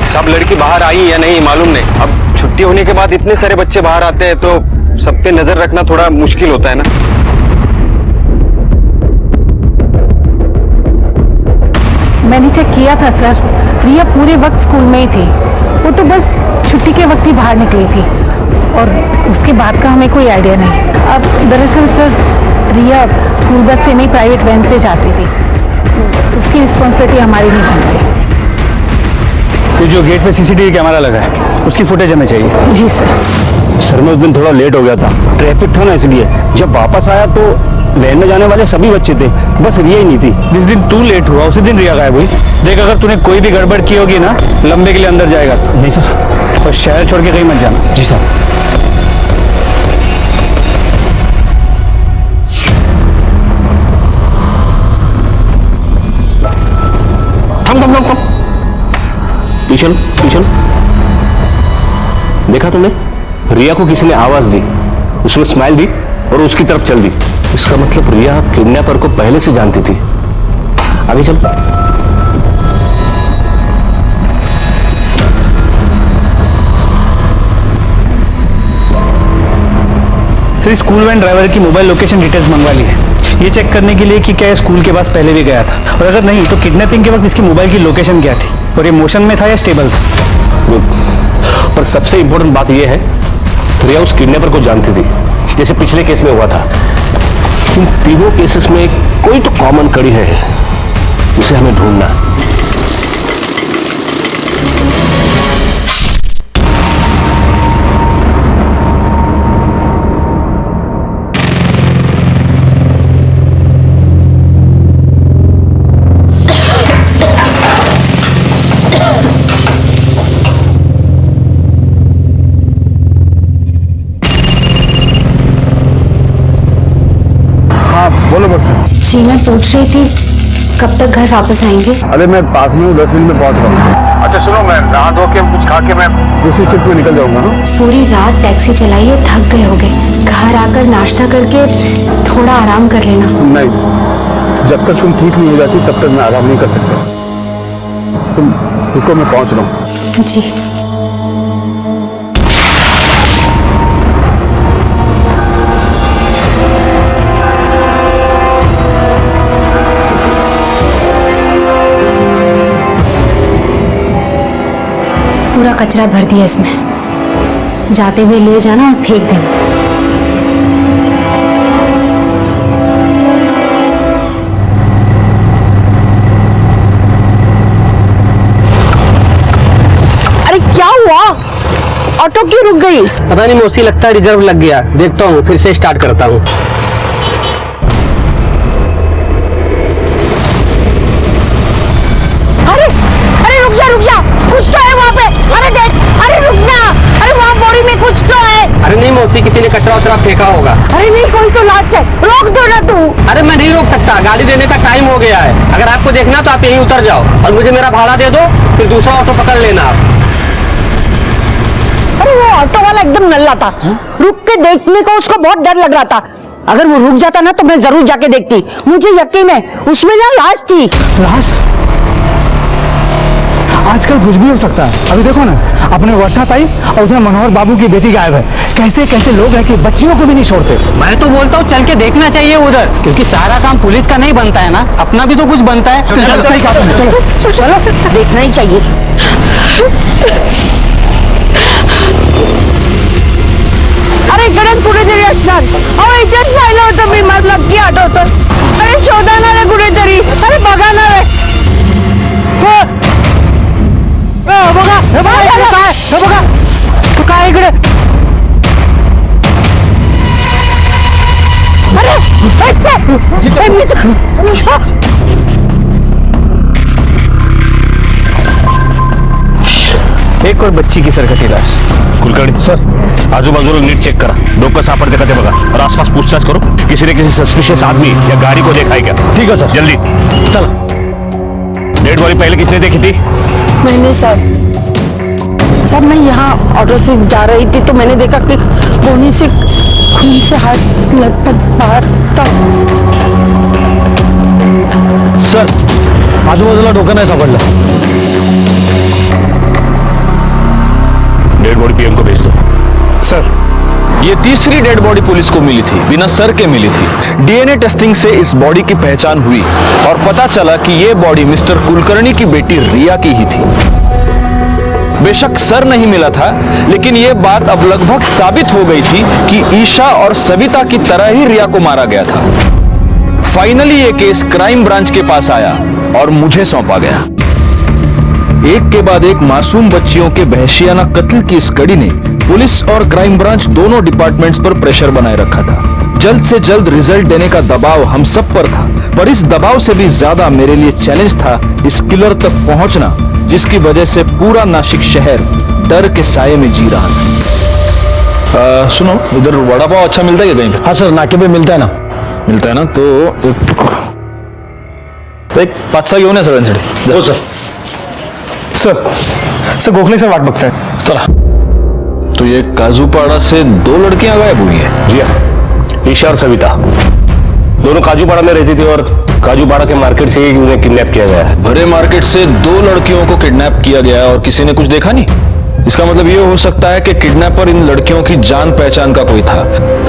सब लड़की बाहर आई या नहीं मालूम नहीं। अब छुट्टी होने के बाद इतने सारे बच्चे बाहर आते हैं तो सब पे नजर रखना थोड़ा मुश्किल होता है ना। मैंने चेक किया था सर, रिया पूरे वक्त स्कूल में ही थी। वो तो बस छुट्टी के वक्त ही बाहर निकली थी और उसके बाद का हमें कोई आइडिया नहीं। अब दरअसल सर रिया स्कूल बस से नहीं प्राइवेट वैन से जाती थी, उसकी रिस्पॉन्सिबिलिटी हमारी नहीं बनती। ये जो गेट पे सीसीटीवी कैमरा लगा है उसकी फुटेज हमें चाहिए। जी सर। सर मैं उस दिन थोड़ा लेट हो गया था, ट्रैफिक था ना, इसलिए जब वापस आया तो वैन में जाने वाले सभी बच्चे थे, बस रिया ही नहीं थी। जिस दिन तू लेट हुआ उसी दिन रिया गायब हुई। देख अगर तूने कोई भी गड़बड़ की होगी ना, लंबे के लिए अंदर जाएगा। नहीं सर। और शहर छोड़ के कहीं मत जाना। जी सर। थम पीछे लो। देखा तुमने, रिया को किसी ने आवाज दी, उसमें स्माइल दी और उसकी तरफ चल दी। इसका मतलब रिया किडनैपर को पहले से जानती थी। आगे चल। सर स्कूल वैन ड्राइवर की मोबाइल लोकेशन डिटेल्स मंगवा ली है, ये चेक करने के लिए कि क्या स्कूल के पास पहले भी गया था, और अगर नहीं तो किडनैपिंग के वक्त इसकी मोबाइल की लोकेशन क्या थी और ये मोशन में था या स्टेबल था। और सबसे इंपॉर्टेंट बात यह है, रिया उस किडनैपर को जानती थी, जैसे पिछले केस में हुआ था। इन तीनों केसेस में कोई तो कॉमन कड़ी है, उसे हमें ढूंढना है। बोलो बस। जी मैं पूछ रही थी कब तक घर वापस आएंगे? अरे मैं पास में हूँ, 10 मिनट में पहुंच रहा हूँ। अच्छा सुनो, मैं नहा धो के कुछ खा के मैं दूसरी शिफ्ट में निकल जाऊंगा। पूरी रात टैक्सी चलाइए, थक गए होगे, घर आकर नाश्ता करके थोड़ा आराम कर लेना। नहीं, जब तक तुम ठीक नहीं हो जाती तब तक मैं आराम नहीं कर सकता। तुम रुको, मैं पहुंच रहा हूँ। जी। पूरा कचरा भर दिया इसमें, जाते हुए ले जाना और फेंक देना। अरे क्या हुआ, ऑटो क्यों रुक गई? पता नहीं मौसी, लगता है रिजर्व लग गया। देखता हूँ, फिर से स्टार्ट करता हूँ। रुक जा, कुछ तो है वहाँ पे। अरे देख, अरे रुकना, अरे वहाँ बोरी में कुछ तो है। अरे नहीं मौसी, किसी ने कचरा वचरा फेंका होगा। अरे नहीं, कोई तो लाच है, रोक दो ना तू। अरे मैं नहीं रोक सकता, गाड़ी देने का टाइम हो गया है। अगर आपको देखना तो आप यहीं उतर जाओ और मुझे मेरा भाड़ा दे दो, फिर दूसरा ऑटो पकड़ लेना आप। अरे वो ऑटो वाला एकदम नल्ला था, रुक के देखने को उसको बहुत डर लग रहा था। अगर वो रुक जाता ना तो मैं जरूर जाके देखती। मुझे यकीन है उसमें ना लाश थी। लाश? आजकल कुछ भी हो सकता है। अभी देखो ना, अपने वर्षा ताई और उधर मनोहर बाबू की बेटी गायब है। कैसे कैसे लोग हैं कि बच्चियों को भी नहीं छोड़ते। मैं तो बोलता हूँ चल के देखना चाहिए उधर, क्योंकि सारा काम पुलिस का नहीं बनता है ना, अपना भी तो कुछ बनता है। चलो देखना ही चाहिए। अरे गणेश कुठेतरी असणार, अहो इथेच राहिलं होतं मी, मला नक्की आठवतं। अरे शोधा ना रे कुठेतरी, अरे बघा ना रे। बघा तू काय इकडे? अरे एक और बच्ची की सरकटी लाश। कुलकर्णी सर, आजूबाजूला नीट चेक करा, डोकं सापडते का ते बघा और आसपास पूछताछ करो, किसी ने किसी सस्पिशियस आदमी या गाड़ी को देखा है क्या? ठीक है सर। जल्दी चल। डेड बॉडी पहले किसने देखी थी? मैंने सर मैं यहाँ ऑटो से जा रही थी तो मैंने देखा कि कोने से खून से हाथ लटपट बाहर था। सर आजूबाजूला डोकं नाही सापडलं। डेड बॉडी पीएम को भेज दो। सर, ये तीसरी डेड बॉडी पुलिस को मिली थी, बिना सर के मिली थी। डीएनए टेस्टिंग से इस बॉडी की पहचान हुई और पता चला कि ये बॉडी मिस्टर कुलकर्णी की बेटी रिया की ही थी। बेशक सर नहीं मिला था, लेकिन यह बात अब लगभग साबित हो गई थी कि ईशा और सविता की तरह ही रिया को मारा गया था। फाइनली ये केस क्राइम ब्रांच के पास आया और मुझे सौंपा गया। एक के बाद एक मासूम बच्चियों के वहशियाना कत्ल की इस कड़ी ने पुलिस और क्राइम ब्रांच दोनों डिपार्टमेंट्स पर प्रेशर बनाए रखा था। जल्द से जल्द रिजल्ट देने का दबाव हम सब पर था, पर इस दबाव से भी ज्यादा मेरे लिए चैलेंज था इस किलर तक पहुंचना, जिसकी वजह से पूरा नासिक शहर डर के साये में जी रहा था। सुनो, इधर वड़ा पाव अच्छा मिलता है क्या कहीं पे? हाँ सर, नाके पे मिलता है ना। मिलता है ना, तो एक 5 घेऊन या सगळ्यांसाठी। हो सर गोखले से वाट बघताय। चला। तो ये काजूपाड़ा से 2 लड़कियां गायब हुई है? जी हाँ, ईशा और सविता दोनों काजूपाड़ा में रहती थी और काजूपाड़ा के मार्केट से ही उन्हें किडनैप किया गया है। भरे मार्केट से 2 लड़कियों को किडनैप किया गया और किसी ने कुछ देखा नहीं? इसका मतलब ये हो सकता है कि किडनैपर इन लड़कियों की जान पहचान का कोई था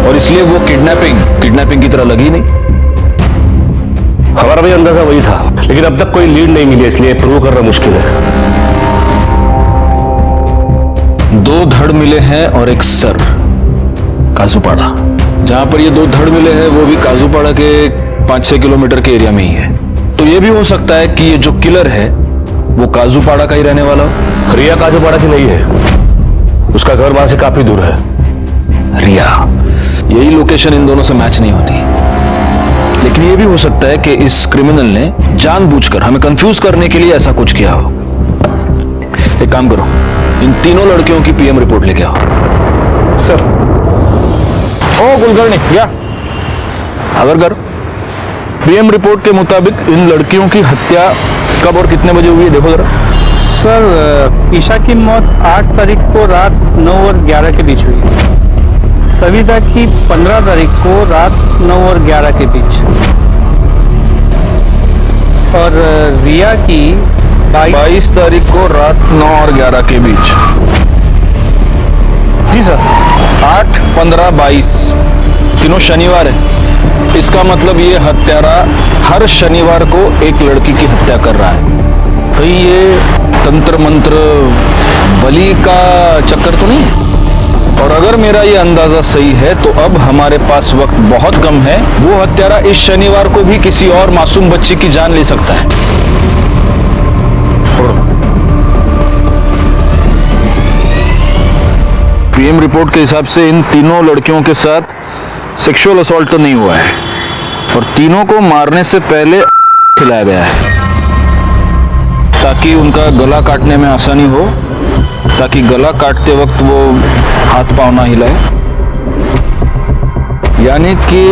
और इसलिए वो किडनैपिंग की तरह लगी नहीं। हमारा भी अंदाजा वही था, लेकिन अब तक कोई लीड नहीं मिली, इसलिए प्रूव करना मुश्किल है। 2 धड़ मिले हैं और एक सर, काजूपाड़ा। जहां पर ये 2 धड़ मिले हैं वो भी काजूपाड़ा के 5-6 किलोमीटर के एरिया में ही है। तो ये भी हो सकता है कि ये जो किलर है वो काजूपाड़ा का ही रहने वाला हो। रिया काजूपाड़ा की नहीं है, उसका घर वहां से काफी दूर है। रिया, यही लोकेशन इन दोनों से मैच नहीं होती। लेकिन ये भी हो सकता है कि इस क्रिमिनल ने जानबूझकर हमें कंफ्यूज करने के लिए ऐसा कुछ किया हो। एक काम करो, इन तीनों लड़कियों की पीएम रिपोर्ट लेके आओ। सर। ओ कुलकर्णी, या अगर पीएम रिपोर्ट के मुताबिक इन लड़कियों की हत्या कब और कितने बजे हुई है, देखो जरा। सर, ईशा की मौत 8 तारीख को रात 9 और 11 के बीच हुई। सविता की 15 तारीख को रात 9 और 11 के बीच, और रिया की 22 तारीख को रात 9 और 11 के बीच। जी सर। 8, 15, 22 तीनों शनिवार है। इसका मतलब ये हत्यारा हर शनिवार को एक लड़की की हत्या कर रहा है। कहीं ये तंत्र मंत्र बलि का चक्कर तो नहीं है? और अगर मेरा ये अंदाजा सही है तो अब हमारे पास वक्त बहुत कम है। वो हत्यारा इस शनिवार को भी किसी और मासूम बच्ची की जान ले सकता है। पीएम रिपोर्ट के हिसाब से इन तीनों लड़कियों के साथ सेक्सुअल असॉल्ट तो नहीं हुआ है और तीनों को मारने से पहले खिलाया गया है ताकि उनका गला काटने में आसानी हो, ताकि गला काटते वक्त वो हाथ पांव ना हिलाए। यानी कि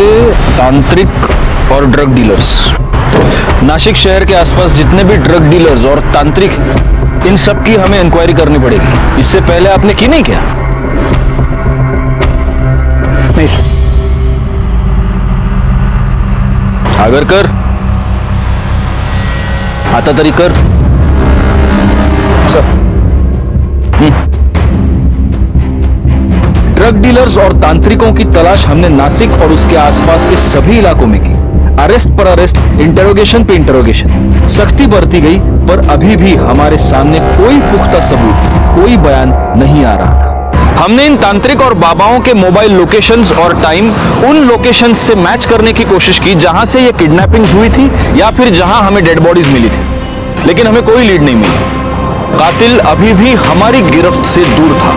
तांत्रिक और ड्रग डीलर्स। नासिक शहर के आसपास जितने भी ड्रग डीलर्स और तांत्रिक, इन सब की हमें इंक्वायरी करनी पड़ेगी। इससे पहले आपने की नहीं क्या? नहीं सर। अगर कर आता तरी कर सर। ड्रग डीलर्स और तांत्रिकों की तलाश हमने नासिक और उसके आसपास के सभी इलाकों में की। अरेस्ट पर अरेस्ट, इंटरोगेशन पे इंटरोगेशन, सख्ती बरती गई, पर अभी भी हमारे सामने कोई पुख्ता सबूत, कोई बयान नहीं आ रहा था। हमने इन तांत्रिक और बाबाओं के मोबाइल लोकेशंस और टाइम उन लोकेशंस से मैच करने की कोशिश की जहां से ये किडनैपिंग्स हुई थी या फिर जहां हमें डेड बॉडीज मिली थी, लेकिन हमें कोई लीड नहीं मिली। कातिल अभी भी हमारी गिरफ्त से दूर था।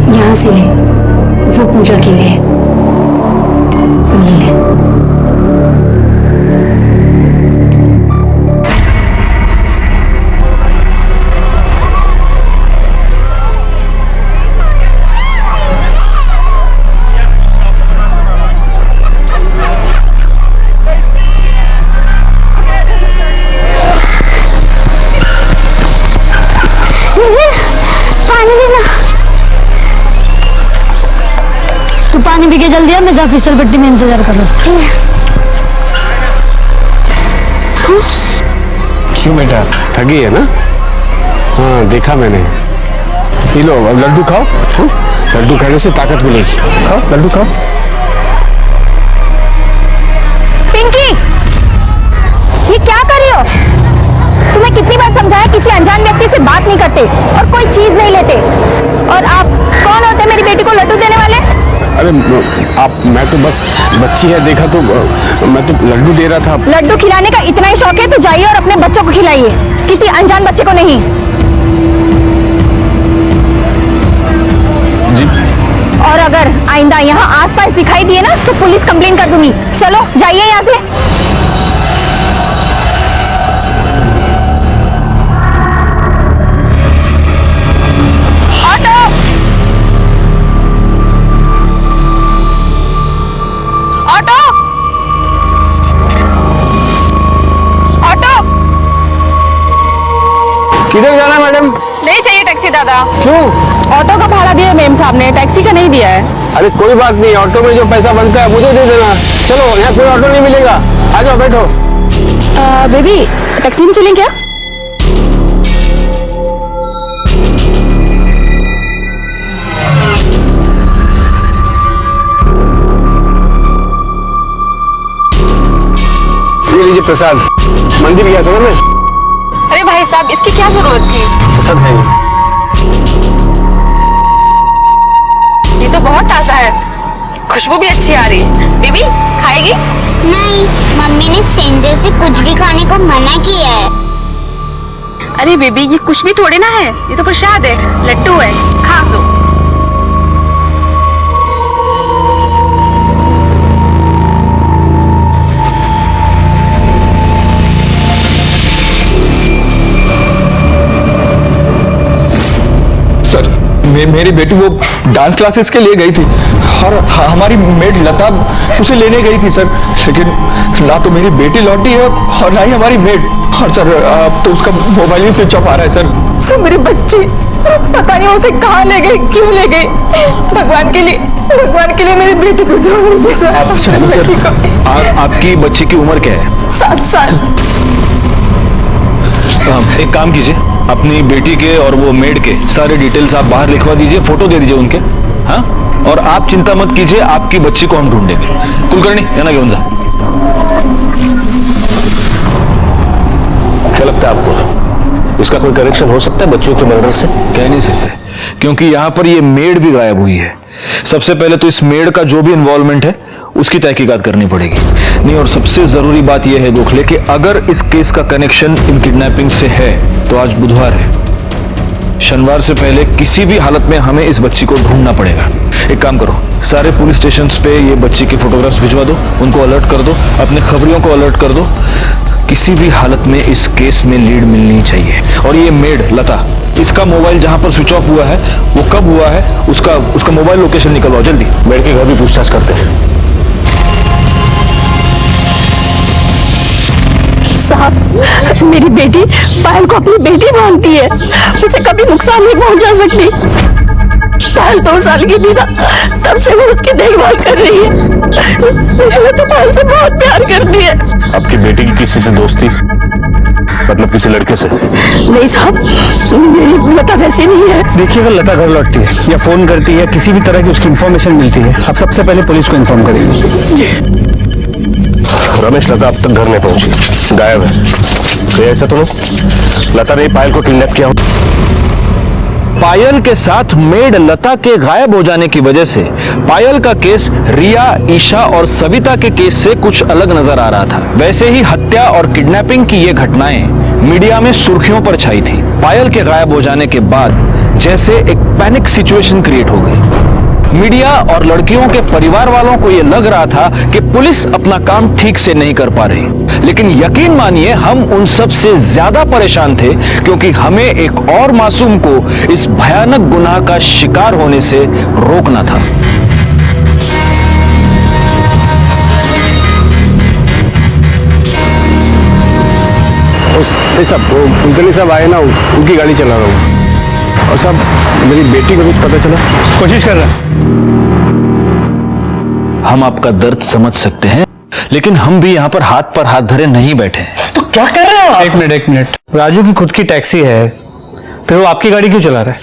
यहां से ले, वो पूजा के लिए ले। पानी पी के जल्दी आ, मैं जा फिसल पट्टी में इंतजार कर रहा हूँ। क्यों बेटा, थकी है ना? हाँ देखा मैंने। ये लो, अब लड्डू खाओ। लड्डू खाने से ताकत मिलेगी। खाओ लड्डू खाओ। पिंकी, ये क्या कर रही हो? तुम्हें कितनी बार समझाया किसी अनजान व्यक्ति से बात नहीं करते और कोई चीज नहीं लेते। और आप कौन होते मेरी बेटी को लड्डू देने वाले? अरे मैं तो बस बच्ची है देखा तो मैं तो लड्डू दे रहा था। लड्डू खिलाने का इतना ही शौक है तो जाइए और अपने बच्चों को खिलाइए, किसी अनजान बच्चे को नहीं। जी। और अगर आइंदा यहाँ आसपास दिखाई दिए ना तो पुलिस कंप्लेन कर दूंगी। चलो जाइए यहाँ से। किधर जाना है मैडम? नहीं चाहिए टैक्सी दादा। क्यों? ऑटो का भाड़ा दिया मेम साहब ने, टैक्सी का नहीं दिया है। अरे कोई बात नहीं, ऑटो में जो पैसा बनता है मुझे दे देना। चलो यहाँ कोई ऑटो नहीं मिलेगा, आ जाओ बैठो। बेबी टैक्सी में चलें क्या? ये लीजिए प्रसाद, मंदिर गया था ना मैं। अरे भाई साहब इसकी क्या जरूरत थी? प्रसाद है ये तो बहुत ताजा है, खुशबू भी अच्छी आ रही है। बेबी खाएगी? नहीं, मम्मी ने सेंजे से कुछ भी खाने को मना किया है। अरे बेबी ये कुछ भी थोड़े ना है, ये तो प्रसाद है, लड्डू है, खा लो। मेरी बेटी वो डांस क्लासेस के लिए गई थी और हमारी मेड लता उसे लेने गई थी सर, लेकिन ना तो मेरी बेटी लौटी है और ना ही हमारी मेड। और सर अब तो उसका मोबाइल ही स्विच ऑफ आ रहा है सर। सर मेरी बच्ची पता नहीं उसे कहाँ ले गई, क्यों ले गई। भगवान के लिए मेरी बेटी को छोड़ दीजिए सर। आपकी बच्ची की उम्र क्या है? 7 साल। एक काम कीजिए, अपनी बेटी के और वो मेड के सारे डिटेल्स आप बाहर लिखवा दीजिए, फोटो दे दीजिए उनके। हाँ, और आप चिंता मत कीजिए, आपकी बच्ची को हम ढूंढेंगे। कुलकर्णी या ना घेऊन जा। क्या लगता है आपको, इसका कोई कनेक्शन हो सकता है बच्चों के मर्डर से? कह नहीं सकते, क्योंकि यहां पर ये मेड भी गायब हुई है। सबसे पहले तो इस मेड का जो भी इन्वॉल्वमेंट है उसकी तहकीकात करनी पड़ेगी। नहीं, और सबसे जरूरी बात यह है गोखले कि अगर इस केस का कनेक्शन इन किडनैपिंग से है तो आज बुधवार है, शनिवार से पहले किसी भी हालत में हमें इस बच्ची को ढूंढना पड़ेगा। एक काम करो, सारे पुलिस स्टेशन पे ये बच्ची की फोटोग्राफ्स भिजवा दो, उनको अलर्ट कर दो, अपने खबरियों को अलर्ट कर दो। किसी भी हालत में इस केस में लीड मिलनी चाहिए। और ये मेड लता, इसका मोबाइल जहां पर स्विच ऑफ हुआ है वो कब हुआ है, उसका मोबाइल लोकेशन निकलवाओ जल्दी। मेड के घर भी पूछताछ करते हैं। साहब मेरी बेटी पायल को अपनी बेटी मानती है, उसे कभी नुकसान नहीं पहुंचा सकती। पायल 2 साल की थी ना, तब से वो उसकी देखभाल कर रही है। मैं तो पायल से बहुत प्यार करती है। आपकी बेटी की किसी से दोस्ती, मतलब किसी लड़के से? नहीं साहब, मेरी लता वैसी नहीं है। देखिए, अगर लता घर लौटती है या फोन करती है, किसी भी तरह की उसकी इन्फॉर्मेशन मिलती है, आप सबसे पहले पुलिस को इन्फॉर्म करेंगे। रमेश, लता अब तक घर नहीं पहुंची, गायब है। तो ऐसा तो लता ने पायल को किडनैप किया। पायल के साथ मेड लता के गायब हो जाने की वजह से पायल का केस रिया, ईशा और सविता के केस से कुछ अलग नजर आ रहा था। वैसे ही हत्या और किडनैपिंग की ये घटनाएं मीडिया में सुर्खियों पर छाई थी। पायल के गायब हो जाने के बाद जैसे एक पैनिक सिचुएशन क्रिएट हो गई। मीडिया और लड़कियों के परिवार वालों को यह लग रहा था कि पुलिस अपना काम ठीक से नहीं कर पा रही, लेकिन यकीन मानिए हम उन सब से ज्यादा परेशान थे, क्योंकि हमें एक और मासूम को इस भयानक गुनाह का शिकार होने से रोकना था। कुलकर्णी साहब आए ना, उनकी गाड़ी चला रहा हूँ। और साहब मेरी बेटी को कुछ पता चला? कोशिश कर रहा है। हम आपका दर्द समझ सकते हैं, लेकिन हम भी यहाँ पर हाथ धरे नहीं बैठे। तो क्या कर रहे हो? एक मिनट, राजू की खुद की टैक्सी है, फिर वो आपकी गाड़ी क्यों चला रहा है?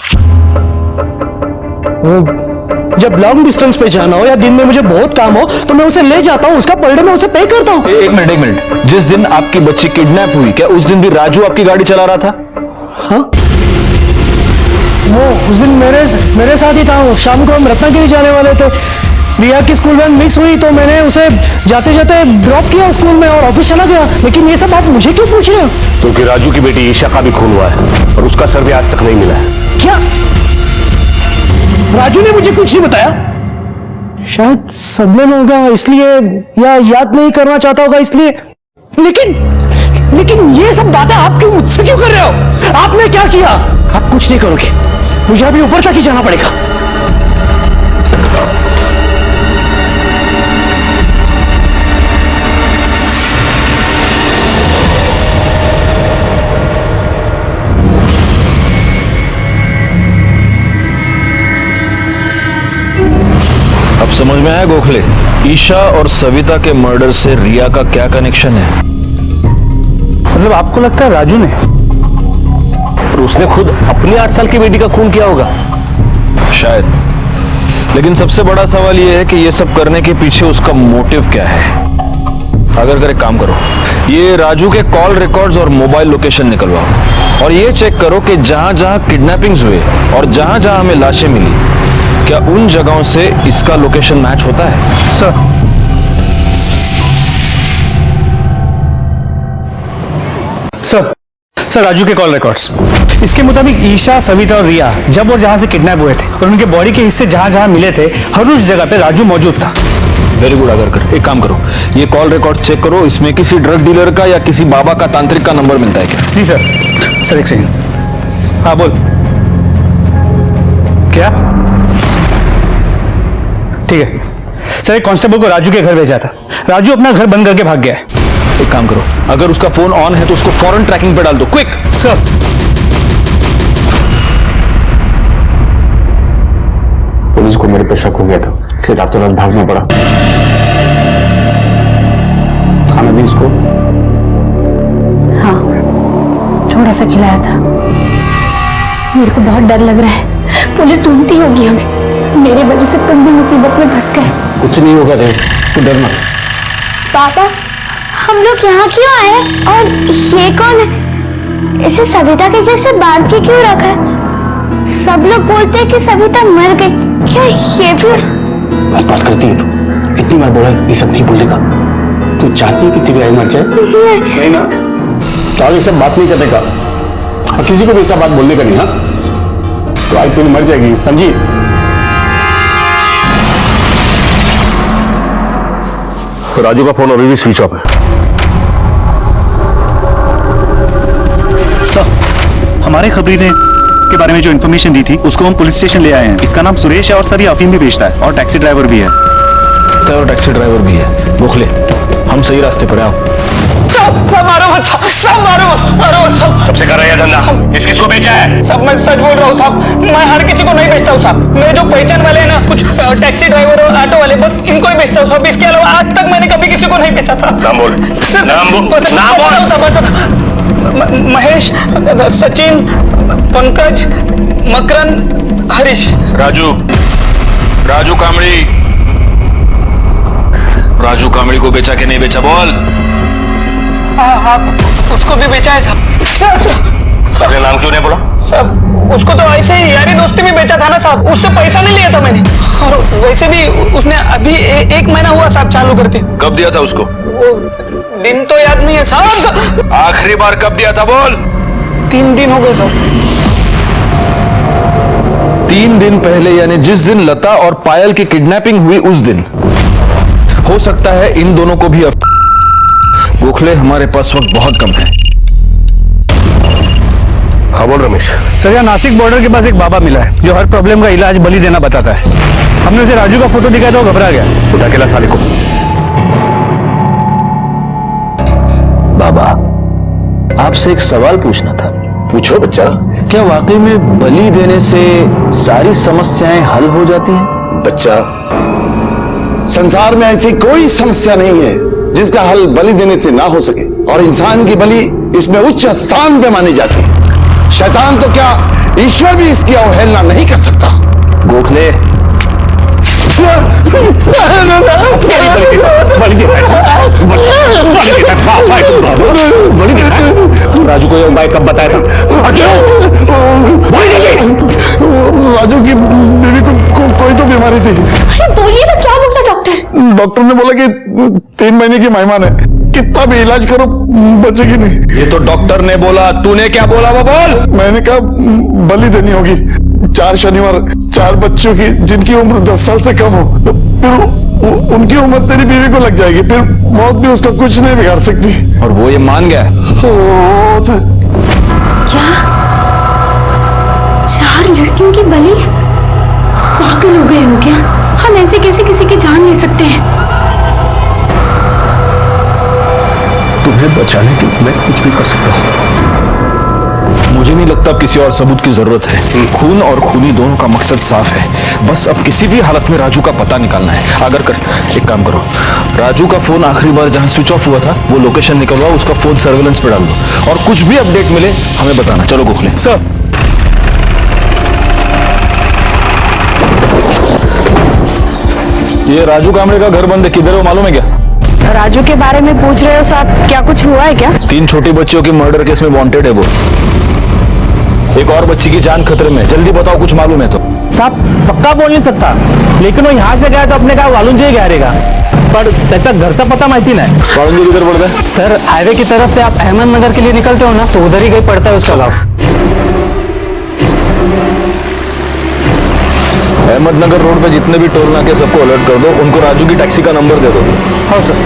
जब लॉन्ग डिस्टेंस पे जाना हो या दिन में मुझे बहुत काम हो तो मैं उसे ले जाता हूँ, उसका पर डे मैं उसे पे करता हूँ। एक मिनट, जिस दिन आपकी बच्ची किडनैप हुई, क्या उस दिन भी राजू आपकी गाड़ी चला रहा था? हाँ, वो उस दिन मेरे साथ ही था। शाम को हम रत्नागिरी जाने वाले थे। रिया की स्कूल वैन मिस हुई तो मैंने उसे जाते जाते ड्रॉप किया स्कूल में और ऑफिस चला गया। लेकिन ये सब आप मुझे क्यों पूछ रहे हो? क्योंकि राजू की बेटी ईशा का भी खून हुआ है और उसका सर भी आज तक नहीं मिला है। क्या राजू ने मुझे कुछ नहीं बताया? शायद सदमे में होगा इसलिए, या याद नहीं करना चाहता होगा इसलिए। लेकिन ये सब बातें आप क्यों मुझसे क्यों कर रहे हो? आपने क्या किया? आप कुछ नहीं करोगे, मुझे अभी ऊपर तक ही जाना पड़ेगा। अब समझ में आया गोखले, ईशा और सविता के मर्डर से रिया का क्या कनेक्शन है? मतलब आपको लगता है राजू ने? और उसने खुद अपनी 8 साल की बेटी का खून किया होगा शायद। लेकिन सबसे बड़ा सवाल यह है कि यह सब करने के पीछे उसका मोटिव क्या है। अगर एक काम करो, ये राजू के कॉल रिकॉर्ड्स और मोबाइल लोकेशन निकलवाओ और ये चेक करो कि जहां जहां किडनैपिंग्स हुए और जहां जहां हमें लाशें मिली, क्या उन जगहों से इसका लोकेशन मैच होता है? सर राजू के कॉल रिकॉर्ड्स, इसके मुताबिक ईशा, सविता और रिया जब और जहां से किडनैप हुए थे और उनके बॉडी के हिस्से जहां जहां मिले थे, हर उस जगह पे राजू मौजूद था। Very good. अगर एक काम करो, ये कॉल रिकॉर्ड चेक करो, इसमें किसी ड्रग डीलर का या किसी बाबा का तांत्रिक का नंबर मिलता है क्या? जी सर एक सेकंड। हाँ बोल। क्या? ठीक है सर, एक कांस्टेबल को राजू के घर भेजा था। राजू अपना घर बंद करके भाग गया है। एक काम करो, अगर उसका फोन ऑन है तो उसको फौरन ट्रैकिंग पे डाल दो, क्विक। सर पुलिस को मेरे पे शक हो गया था, इसलिए रातों रात भागना पड़ा। खाना भी इसको? हाँ, थोड़ा सा खिलाया था। मेरे को बहुत डर लग रहा है, पुलिस ढूंढती होगी हमें। मेरे वजह से तुम भी मुसीबत में फंस गए। कुछ नहीं होगा रे, तू डर मत। पापा, हम लोग यहाँ क्यों आए और ये कौन है? इसे सविता के जैसे बांध के क्यों रखा है? सब लोग बोलते हैं कि सविता मर गई, क्या ये भी? बात करती है तू, इतनी बार बोला ये सब नहीं बोलेगा। तू चाहती है कि तेरी आई मर जाए? नहीं ना, तो आगे सब बात नहीं करने का और किसी को भी ऐसा बात बोलने का नहीं। हाँ, तो आई तेरी मर जाएगी, समझी? राजू का फोन अभी भी स्विच ऑफ है। सर, हमारे खबरी ने के बारे में जो इन्फॉर्मेशन दी थी उसको हम पुलिस स्टेशन ले आए हैं। इसका नाम सुरेश है और सर ये अफीम भी बेचता है और टैक्सी ड्राइवर भी है। तो टैक्सी ड्राइवर भी है। गोखले, हम सही रास्ते पर आओ। मारो मत साहब, मारो मत साहब। कब से कर रहे हैं धंधा? किस किस को बेचा है? साहब मैं सच बोल रहा हूँ साहब, मैं हर किसी को नहीं बेचता हूँ साहब। मेरे जो पहचान वाले हैं ना, कुछ टैक्सी ड्राइवर और ऑटो वाले, बस इनको ही बेचता हूँ साहब। इसके अलावा आज तक मैंने कभी किसी को नहीं बेचा साहब। नाम बोल, नाम बोल। महेश, सचिन, पंकज, मकरन, हरीश। राजू कामड़ी को बेचा कि नहीं बेचा? बोल। हाँ, उसको भी बेचा है साहब। अपने नाम क्यों नहीं बोला? साहब उसको तो ऐसे ही यारी दोस्ती में बेचा था ना साहब, उससे पैसा नहीं लिया था मैंने। और वैसे भी उसने अभी 1 महीना हुआ साहब चालू करते। कब दिया था उसको? वो दिन तो याद नहीं है साहब। आखिरी बार कब दिया था बोल? 3 दिन हो गए साहब। 3 दिन पहले, यानी जिस दिन लता और पायल की किडनैपिंग हुई उस दिन। हो सकता है इन दोनों को भी। गोखले, हमारे पास वक्त बहुत कम है। हाँ बोल रमेश। सर यहाँ नासिक बॉर्डर के पास एक बाबा मिला है जो हर प्रॉब्लम का इलाज बलि देना बताता है। हमने उसे राजू का फोटो दिखाया तो वो घबरा गया। उठा के ला साले को। बाबा, आपसे एक सवाल पूछना था। पूछो बच्चा। क्या वाकई में बलि देने से सारी समस्याएं हल हो जाती हैं? बच्चा, संसार में ऐसी कोई समस्या नहीं है जिसका हल बलि देने से ना हो सके, और इंसान की बलि इसमें उच्च स्थान पे मानी जाती है। शैतान तो क्या, ईश्वर भी इसकी अवहेलना नहीं कर सकता। गोखले, राजू को ये उपाय कब बताया था? राजू की बीवी को कोई तो बीमारी थी। बोलिए ना, क्या बोलता डॉक्टर? डॉक्टर ने बोला कि 3 महीने की मेहमान है, कितना भी इलाज करो बचेगी नहीं। ये तो डॉक्टर ने बोला, तूने क्या बोला वो बोल? मैंने कहा बलि देनी होगी 4 शनिवार 4 बच्चों की जिनकी उम्र 10 साल से कम हो, तो फिर उनकी उम्र तेरी बीवी को लग जाएगी, फिर मौत भी उसका कुछ नहीं बिगाड़ सकती। और वो ये मान गया? क्या 4 लड़कियों की बलि? पागल हो गए हो क्या? हम ऐसे कैसे किसी की जान ले सकते हैं? तुम्हें बचाने के लिए मैं कुछ भी कर सकता हूँ। मुझे नहीं लगता अब किसी और सबूत की जरूरत है। खून और खूनी दोनों का मकसद साफ है, बस अब किसी भी हालत में राजू का पता निकालना है। अगर कर एक काम करो, राजू का फोन आखिरी बार जहां स्विच ऑफ हुआ था वो लोकेशन निकलवाओ, उसका फोन सर्वेलेंस पे डाल दो, और कुछ भी अपडेट मिले हमें बताना। चलो गोखले। सर, ये राजू कामड़े का घर बंद है, किधर है वो मालूम है क्या? राजू के बारे में पूछ रहे हो साहब, क्या कुछ हुआ है क्या? 3 छोटी बच्चियों के मर्डर केस में वांटेड है वो। एक और बच्ची की जान खतरे में, जल्दी बताओ कुछ मालूम है तो। साहब पक्का बोल नहीं सकता, लेकिन वो यहाँ से गया तो अपने काय वालुंजे गया रहेगा, पण त्याचा घरचा पता माहिती नाही। वालुंजे किधर पड़ता है? सर हाईवे की तरफ से आप अहमदनगर के लिए निकलते हो ना, तो उधर ही कहीं पड़ता है उसका गाँव। अहमदनगर रोड पे जितने भी टोल नाके सबको अलर्ट कर दो, उनको राजू की टैक्सी का नंबर दे दो। हाँ सर।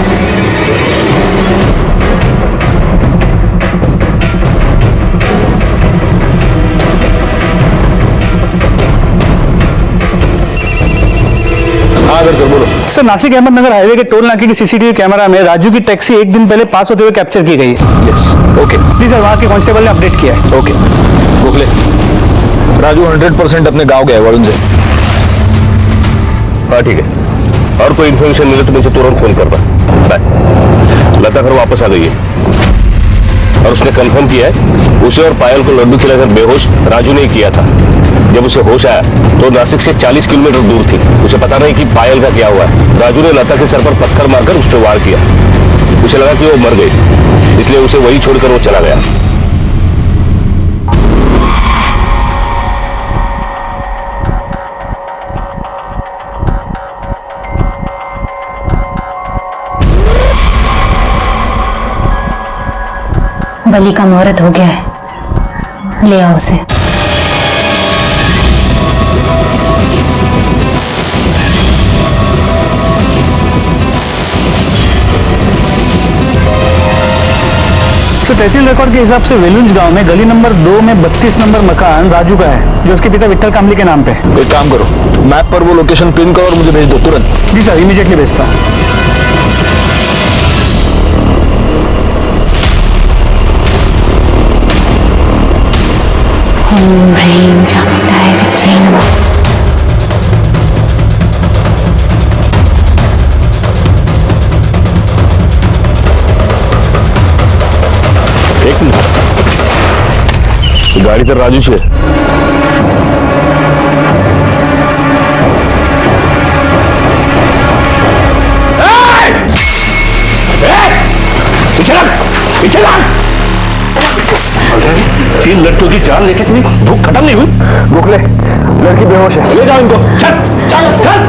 हाँ कर बोलो। सर नासिक अहमदनगर हाईवे के टोल नाके की सीसीटीवी कैमरा में राजू की टैक्सी 1 दिन पहले पास होते हुए कैप्चर की गई है। Yes, okay. प्लीज सर, वहाँ के कांस्टेबल ने अपडेट किया है। ओके गोखले, राजू 100% अपने गांव गया है वालुंजे। हाँ ठीक है, और कोई इन्फॉर्मेशन मिले तो मुझे तुरंत फोन करना। बाय। लता घर वापस आ गई है और उसने कंफर्म किया है उसे और पायल को लड्डू खिलाकर बेहोश राजू ने किया था। जब उसे होश आया तो नासिक से 40 किलोमीटर दूर थी। उसे पता नहीं कि पायल का क्या हुआ है। राजू ने लता के सर पर पत्थर मारकर उस पर वार किया। उसे लगा कि वो मर गई, इसलिए उसे वही छोड़कर वो चला गया। बलि का मुहूर्त हो गया है, ले आओ उसे। सर तहसील रिकॉर्ड के हिसाब से वेलुंज गांव में गली नंबर 2 में 32 नंबर मकान राजू का है, जो उसके पिता विठल कामली के नाम पे। एक काम करो, मैप पर वो लोकेशन पिन करो और मुझे भेज दो तुरंत। जी सर, इमीडिएटली भेजता हूँ। एक मिनट, गाड़ी तो राजू છે। पीछे लग। 3 लड़कियों की जान लेके तुम्हें भूख खत्म नहीं हुई? गोखले, लड़की बेहोश है, ले जाओ इनको। चल चल चल।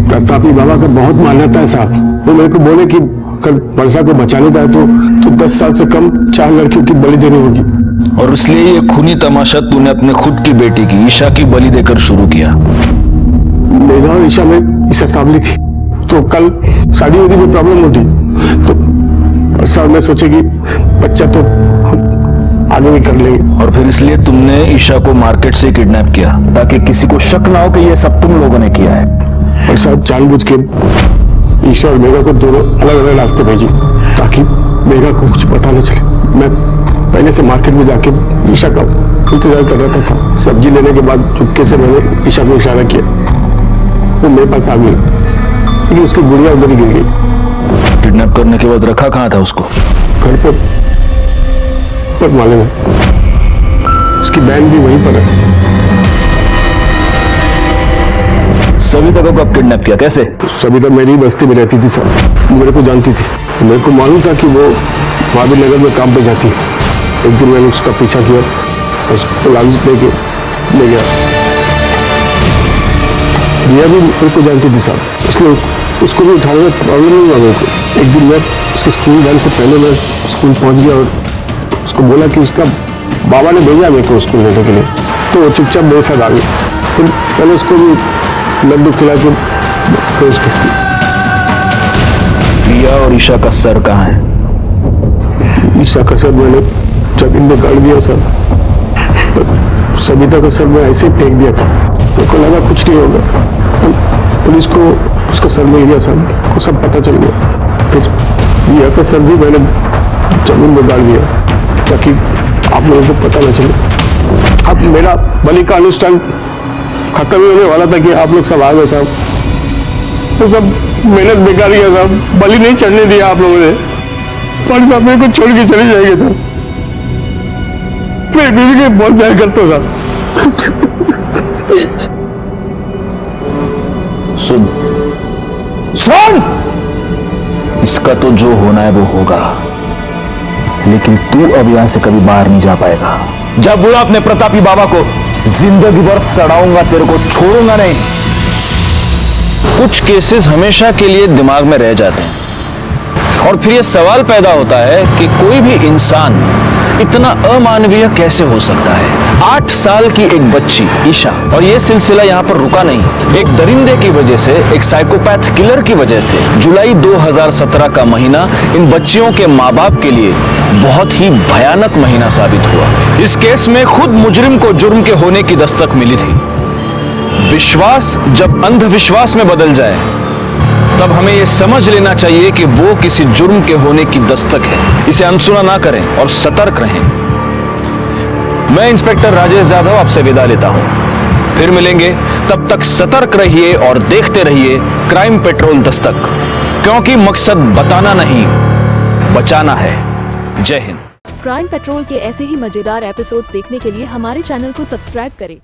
प्रतापी बाबा का बहुत मान्यता है साहब। वो मेरे को बोले कि अगर वर्षा को बचाने का है तो 10 साल से कम 4 लड़कियों की बलि देनी होगी। और इसलिए ये खूनी तमाशा तूने अपने खुद की बेटी की ईशा की बलि देकर शुरू किया। मेघा और ईशा में ईशा सावली थी, तो कल शादी होती में प्रॉब्लम होती, तो वर्षा और मैं सोचे कि बच्चा तो हम आगे भी कर लेंगे। और फिर इसलिए तुमने ईशा को मार्केट से किडनैप किया ताकि किसी को शक ना हो कि ये सब तुम लोगों ने किया है। और साहब जानबूझ के ईशा और मेघा को दोनों अलग अलग रास्ते भेजी ताकि मेघा को कुछ पता न चले। मैं पहले से मार्केट में जाके ईशा का इंतजार कर रहा था। सब्जी लेने के बाद चुपके से मैंने ईशा को इशारा किया, वो मेरे पास आ गई, लेकिन उसकी गुड़िया उधर ही गिर गई। किडनैप करने के बाद रखा कहाँ था उसको? घर पर मालूम है, उसकी बहन भी वहीं पर है। सविता को कब किडनैप किया, कैसे? सविता मेरी बस्ती में रहती थी सर, मेरे को जानती थी। मेरे को मालूम था कि वो महावीर नगर में काम पे जाती है। एक दिन मैंने उसका पीछा किया, उसको लालच देके ले गया। रिया भी मेरे को जानती थी सर, इसलिए उसको भी उठाने में प्रॉब्लम नहीं हुआ मेरे को। एक दिन मैं उसके स्कूल जाने से पहले मैं स्कूल पहुंच गया और उसको बोला कि उसका बाबा ने भेजा मेरे को स्कूल लेने के लिए, तो वो चुपचाप मेरे साथ आ गई। फिर मैंने उसको भी लड्डू खिला के भेज कर। रिया और ईशा का सर कहाँ है? ईशा का सर मैंने जमीन में गाड़ दिया सर, तो सविता का सर मैं ऐसे ही फेंक दिया था। मेरे को लगा कुछ नहीं होगा, पुलिस को उसका सर मिल गया सर को, सब पता चल गया। फिर रिया का सर भी मैंने जमीन में गाड़ दिया ताकि आप लोगों को पता न चले। अब मेरा बलि का अनुष्ठान खत्म ही होने वाला था कि आप लोग सब आ गए साहब, तो सब मेहनत बेकार किया साहब, बलि नहीं चढ़ने दिया आप लोगों ने। पर साहब मेरे को छोड़ के चले जाएंगे था, मेरी बीवी के बहुत प्यार करता हूँ साहब। सुन, इसका तो जो होना है वो होगा, लेकिन तू अब यहां से कभी बाहर नहीं जा पाएगा। जब बुला अपने प्रतापी बाबा को, जिंदगी भर सड़ाऊंगा, तेरे को छोड़ूंगा नहीं। कुछ केसेस हमेशा के लिए दिमाग में रह जाते हैं और फिर यह सवाल पैदा होता है कि कोई भी इंसान इतना अमानवीय कैसे हो सकता है। 8 साल की एक बच्ची ईशा, और यह सिलसिला यहां पर रुका नहीं। एक दरिंदे की वजह से, एक साइकोपैथ किलर की वजह से जुलाई 2017 का महीना इन बच्चियों के माँ बाप के लिए बहुत ही भयानक महीना साबित हुआ। इस केस में खुद मुजरिम को जुर्म के होने की दस्तक मिली थी। विश्वास जब अंधविश्वास में बदल जाए तब हमें यह समझ लेना चाहिए कि वो किसी जुर्म के होने की दस्तक है। इसे अनसुना ना करें और सतर्क रहें। मैं इंस्पेक्टर राजेश जाधव आपसे विदा लेता हूं। फिर मिलेंगे, तब तक सतर्क रहिए और देखते रहिए क्राइम पेट्रोल दस्तक, क्योंकि मकसद बताना नहीं, बचाना है। जय हिंद। क्राइम पेट्रोल के ऐसे ही मजेदार एपिसोड्स देखने के लिए हमारे चैनल को सब्सक्राइब करें